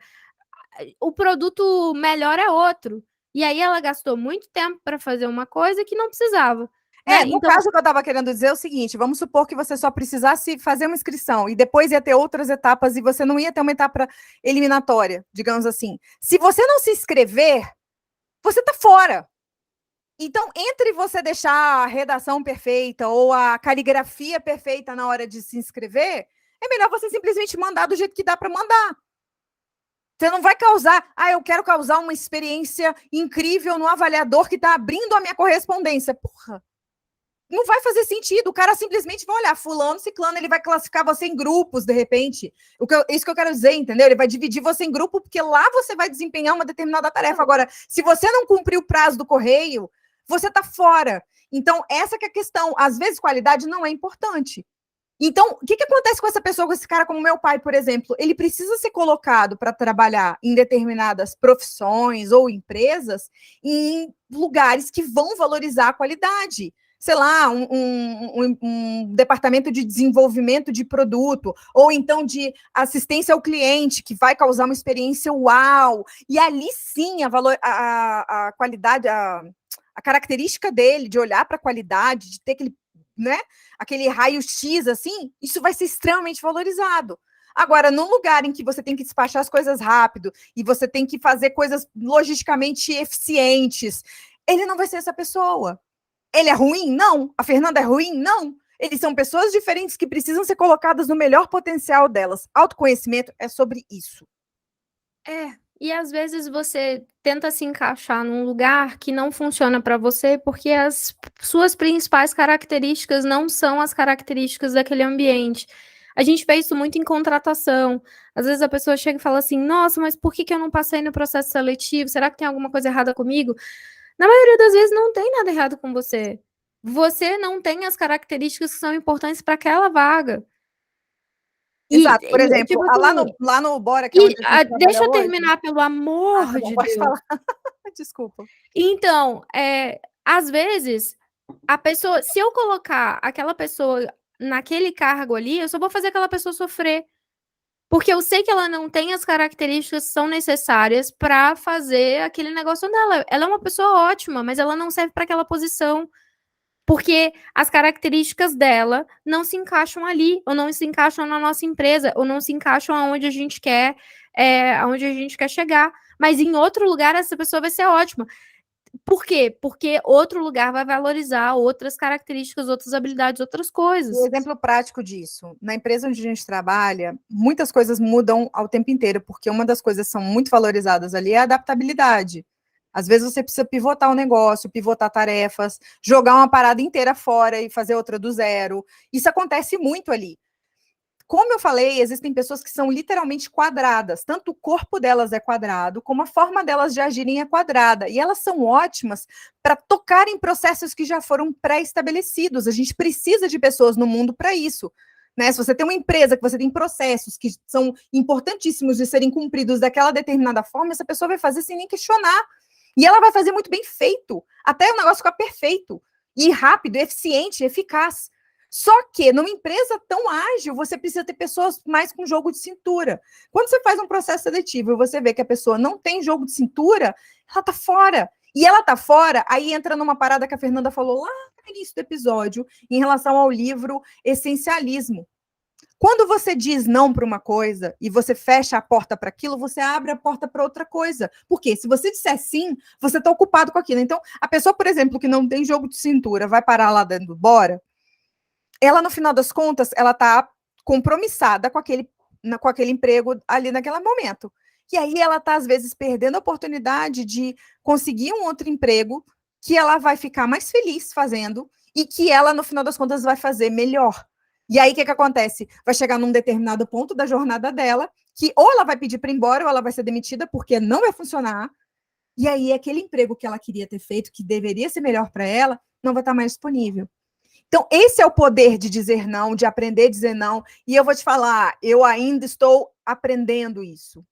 o produto melhor é outro. E aí ela gastou muito tempo para fazer uma coisa que não precisava. Né? No caso que eu estava querendo dizer é o seguinte, vamos supor que você só precisasse fazer uma inscrição e depois ia ter outras etapas e você não ia ter uma etapa eliminatória, digamos assim. Se você não se inscrever, você está fora. Então, entre você deixar a redação perfeita ou a caligrafia perfeita na hora de se inscrever, é melhor você simplesmente mandar do jeito que dá para mandar. Você não vai causar, eu quero causar uma experiência incrível no avaliador que está abrindo a minha correspondência. Porra! não vai fazer sentido. O cara simplesmente vai olhar, fulano, ciclano, ele vai classificar você em grupos, de repente. Isso que eu quero dizer, entendeu? Ele vai dividir você em grupo, porque lá você vai desempenhar uma determinada tarefa. Agora, se você não cumprir o prazo do correio, você tá fora. Então, essa que é a questão. Às vezes, qualidade não é importante. Então, o que acontece com essa pessoa, com esse cara como meu pai, por exemplo? Ele precisa ser colocado para trabalhar em determinadas profissões ou empresas em lugares que vão valorizar a qualidade. Sei lá, um departamento de desenvolvimento de produto, ou então de assistência ao cliente, que vai causar uma experiência uau. E ali sim a qualidade, a característica dele de olhar para a qualidade, de ter aquele, né, aquele raio-x, assim, isso vai ser extremamente valorizado. Agora, num lugar em que você tem que despachar as coisas rápido e você tem que fazer coisas logisticamente eficientes, ele não vai ser essa pessoa. Ele é ruim? Não. A Fernanda é ruim? Não. Eles são pessoas diferentes que precisam ser colocadas no melhor potencial delas. Autoconhecimento é sobre isso. E às vezes você tenta se encaixar num lugar que não funciona para você porque as suas principais características não são as características daquele ambiente. A gente vê isso muito em contratação. Às vezes a pessoa chega e fala assim: nossa, mas por que eu não passei no processo seletivo? Será que tem alguma coisa errada comigo? Na maioria das vezes não tem nada errado com você. Você não tem as características que são importantes para aquela vaga. Exato, por exemplo, tipo lá no Bora, que é onde a gente deixa eu trabalha terminar, hoje. pelo amor Tá bom, de pode Deus. falar. Desculpa. Então, às vezes, a pessoa, se eu colocar aquela pessoa naquele cargo ali, eu só vou fazer aquela pessoa sofrer. Porque eu sei que ela não tem as características que são necessárias para fazer aquele negócio dela. Ela é uma pessoa ótima, mas ela não serve para aquela posição. Porque as características dela não se encaixam ali, ou não se encaixam na nossa empresa, ou não se encaixam aonde a gente quer, aonde a gente quer chegar. Mas em outro lugar, essa pessoa vai ser ótima. Por quê? Porque outro lugar vai valorizar outras características, outras habilidades, outras coisas. Um exemplo prático disso, na empresa onde a gente trabalha, muitas coisas mudam ao tempo inteiro, porque uma das coisas que são muito valorizadas ali é a adaptabilidade. Às vezes você precisa pivotar o negócio, pivotar tarefas, jogar uma parada inteira fora e fazer outra do zero. Isso acontece muito ali. Como eu falei, existem pessoas que são literalmente quadradas, tanto o corpo delas é quadrado, como a forma delas de agirem é quadrada, e elas são ótimas para tocar em processos que já foram pré-estabelecidos. A gente precisa de pessoas no mundo para isso. Né? Se você tem uma empresa que você tem processos que são importantíssimos de serem cumpridos daquela determinada forma, essa pessoa vai fazer sem nem questionar. E ela vai fazer muito bem feito, até o negócio ficar perfeito, e rápido, eficiente, eficaz. Só que numa empresa tão ágil, você precisa ter pessoas mais com jogo de cintura. Quando você faz um processo seletivo e você vê que a pessoa não tem jogo de cintura, ela tá fora. E ela tá fora, aí entra numa parada que a Fernanda falou lá no início do episódio, em relação ao livro Essencialismo. Quando você diz não para uma coisa e você fecha a porta para aquilo, você abre a porta para outra coisa. Porque se você disser sim, você está ocupado com aquilo. Então, a pessoa, por exemplo, que não tem jogo de cintura, vai parar lá dentro do Bora, ela, no final das contas, ela está compromissada com aquele emprego ali naquele momento. E aí ela está, às vezes, perdendo a oportunidade de conseguir um outro emprego que ela vai ficar mais feliz fazendo e que ela, no final das contas, vai fazer melhor. E aí, o que acontece? Vai chegar num determinado ponto da jornada dela que ou ela vai pedir para ir embora ou ela vai ser demitida porque não vai funcionar. E aí, aquele emprego que ela queria ter feito, que deveria ser melhor para ela, não vai estar mais disponível. Então, esse é o poder de dizer não, de aprender a dizer não. E eu vou te falar, eu ainda estou aprendendo isso.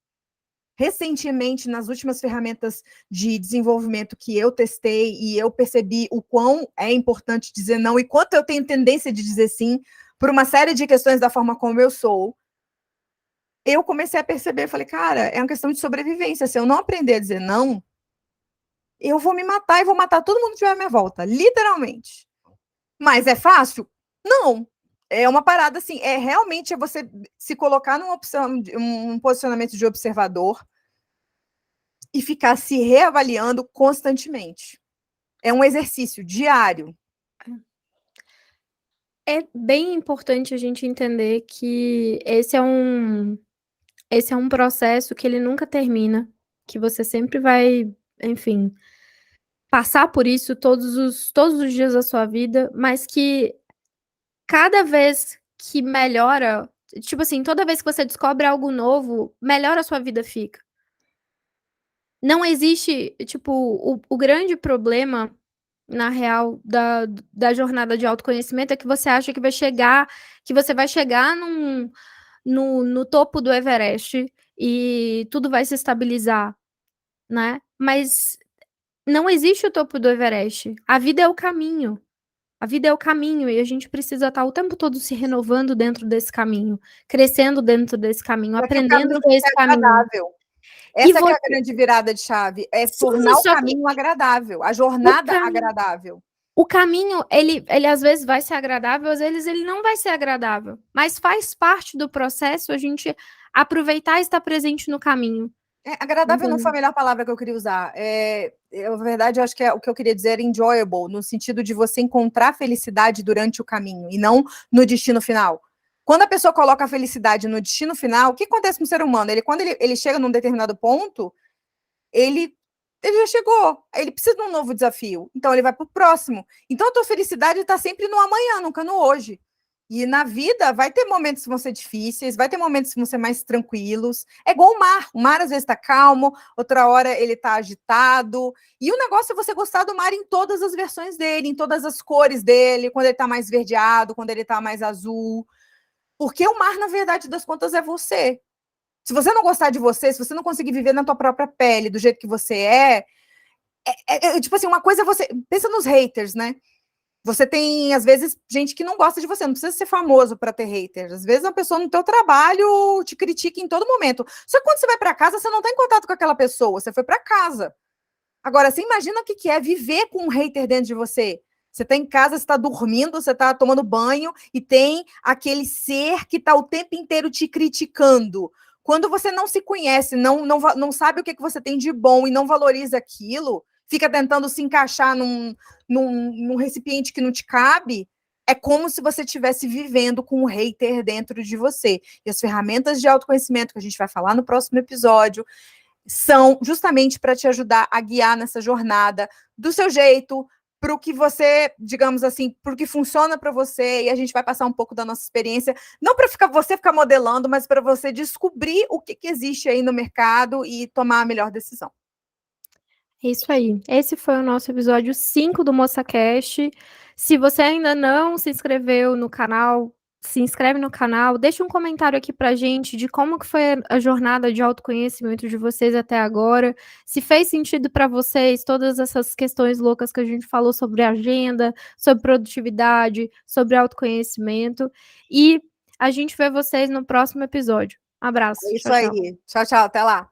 Recentemente, nas últimas ferramentas de desenvolvimento que eu testei e eu percebi o quão é importante dizer não e quanto eu tenho tendência de dizer sim por uma série de questões da forma como eu sou, eu comecei a perceber, falei, cara, é uma questão de sobrevivência. Se eu não aprender a dizer não, eu vou me matar e vou matar todo mundo que estiver à minha volta, literalmente. Mas é fácil? Não. É uma parada assim, realmente você se colocar numa opção, um posicionamento de observador e ficar se reavaliando constantemente. É um exercício diário. É bem importante a gente entender que esse é um processo que ele nunca termina, que você sempre vai, enfim, passar por isso todos os dias da sua vida, mas que cada vez que melhora, tipo assim, toda vez que você descobre algo novo, melhor a sua vida fica. Não existe, tipo, o grande problema, na real, da jornada de autoconhecimento é que você acha que você vai chegar no topo do Everest e tudo vai se estabilizar, né? Mas não existe o topo do Everest. A vida é o caminho. A vida é o caminho e a gente precisa estar o tempo todo se renovando dentro desse caminho, crescendo dentro desse caminho, Para que o aprendendo caminho com esse fique caminho. agradável. E Essa que é a grande virada de chave, é tornar o só que caminho agradável, a jornada agradável. o caminho, ele às vezes vai ser agradável, às vezes ele não vai ser agradável, mas faz parte do processo a gente aproveitar e estar presente no caminho. Agradável não foi a melhor palavra que eu queria usar. Na verdade, eu acho que o que eu queria dizer era enjoyable, no sentido de você encontrar felicidade durante o caminho e não no destino final. Quando a pessoa coloca a felicidade no destino final, o que acontece com o ser humano? Quando ele chega num determinado ponto, ele já chegou, ele precisa de um novo desafio, então ele vai para o próximo. Então a tua felicidade está sempre no amanhã, nunca no hoje. E na vida vai ter momentos que vão ser difíceis, vai ter momentos que vão ser mais tranquilos. É igual o mar às vezes está calmo, outra hora ele está agitado. E o negócio é você gostar do mar em todas as versões dele, em todas as cores dele, quando ele está mais verdeado, quando ele está mais azul. Porque o mar, na verdade das contas, é você. Se você não gostar de você, se você não conseguir viver na tua própria pele, do jeito que você tipo assim, uma coisa é você... Pensa nos haters, né? Você tem, às vezes, gente que não gosta de você, não precisa ser famoso para ter haters. Às vezes, uma pessoa no teu trabalho te critica em todo momento. Só que quando você vai para casa, você não está em contato com aquela pessoa, você foi para casa. Agora, você imagina o que é viver com um hater dentro de você? Você está em casa, você está dormindo, você está tomando banho e tem aquele ser que está o tempo inteiro te criticando. Quando você não se conhece, não sabe o que você tem de bom e não valoriza aquilo, fica tentando se encaixar num recipiente que não te cabe, é como se você estivesse vivendo com um hater dentro de você. E as ferramentas de autoconhecimento que a gente vai falar no próximo episódio são justamente para te ajudar a guiar nessa jornada do seu jeito, para o que você, digamos assim, para o que funciona para você, e a gente vai passar um pouco da nossa experiência, não para você ficar modelando, mas para você descobrir o que existe aí no mercado e tomar a melhor decisão. É isso aí. Esse foi o nosso episódio 5 do MoçaCast. Se você ainda não se inscreveu no canal, se inscreve no canal, deixa um comentário aqui pra gente de como que foi a jornada de autoconhecimento de vocês até agora, se fez sentido para vocês todas essas questões loucas que a gente falou sobre agenda, sobre produtividade, sobre autoconhecimento, e a gente vê vocês no próximo episódio. Abraço. É isso aí. Tchau, tchau. Até lá.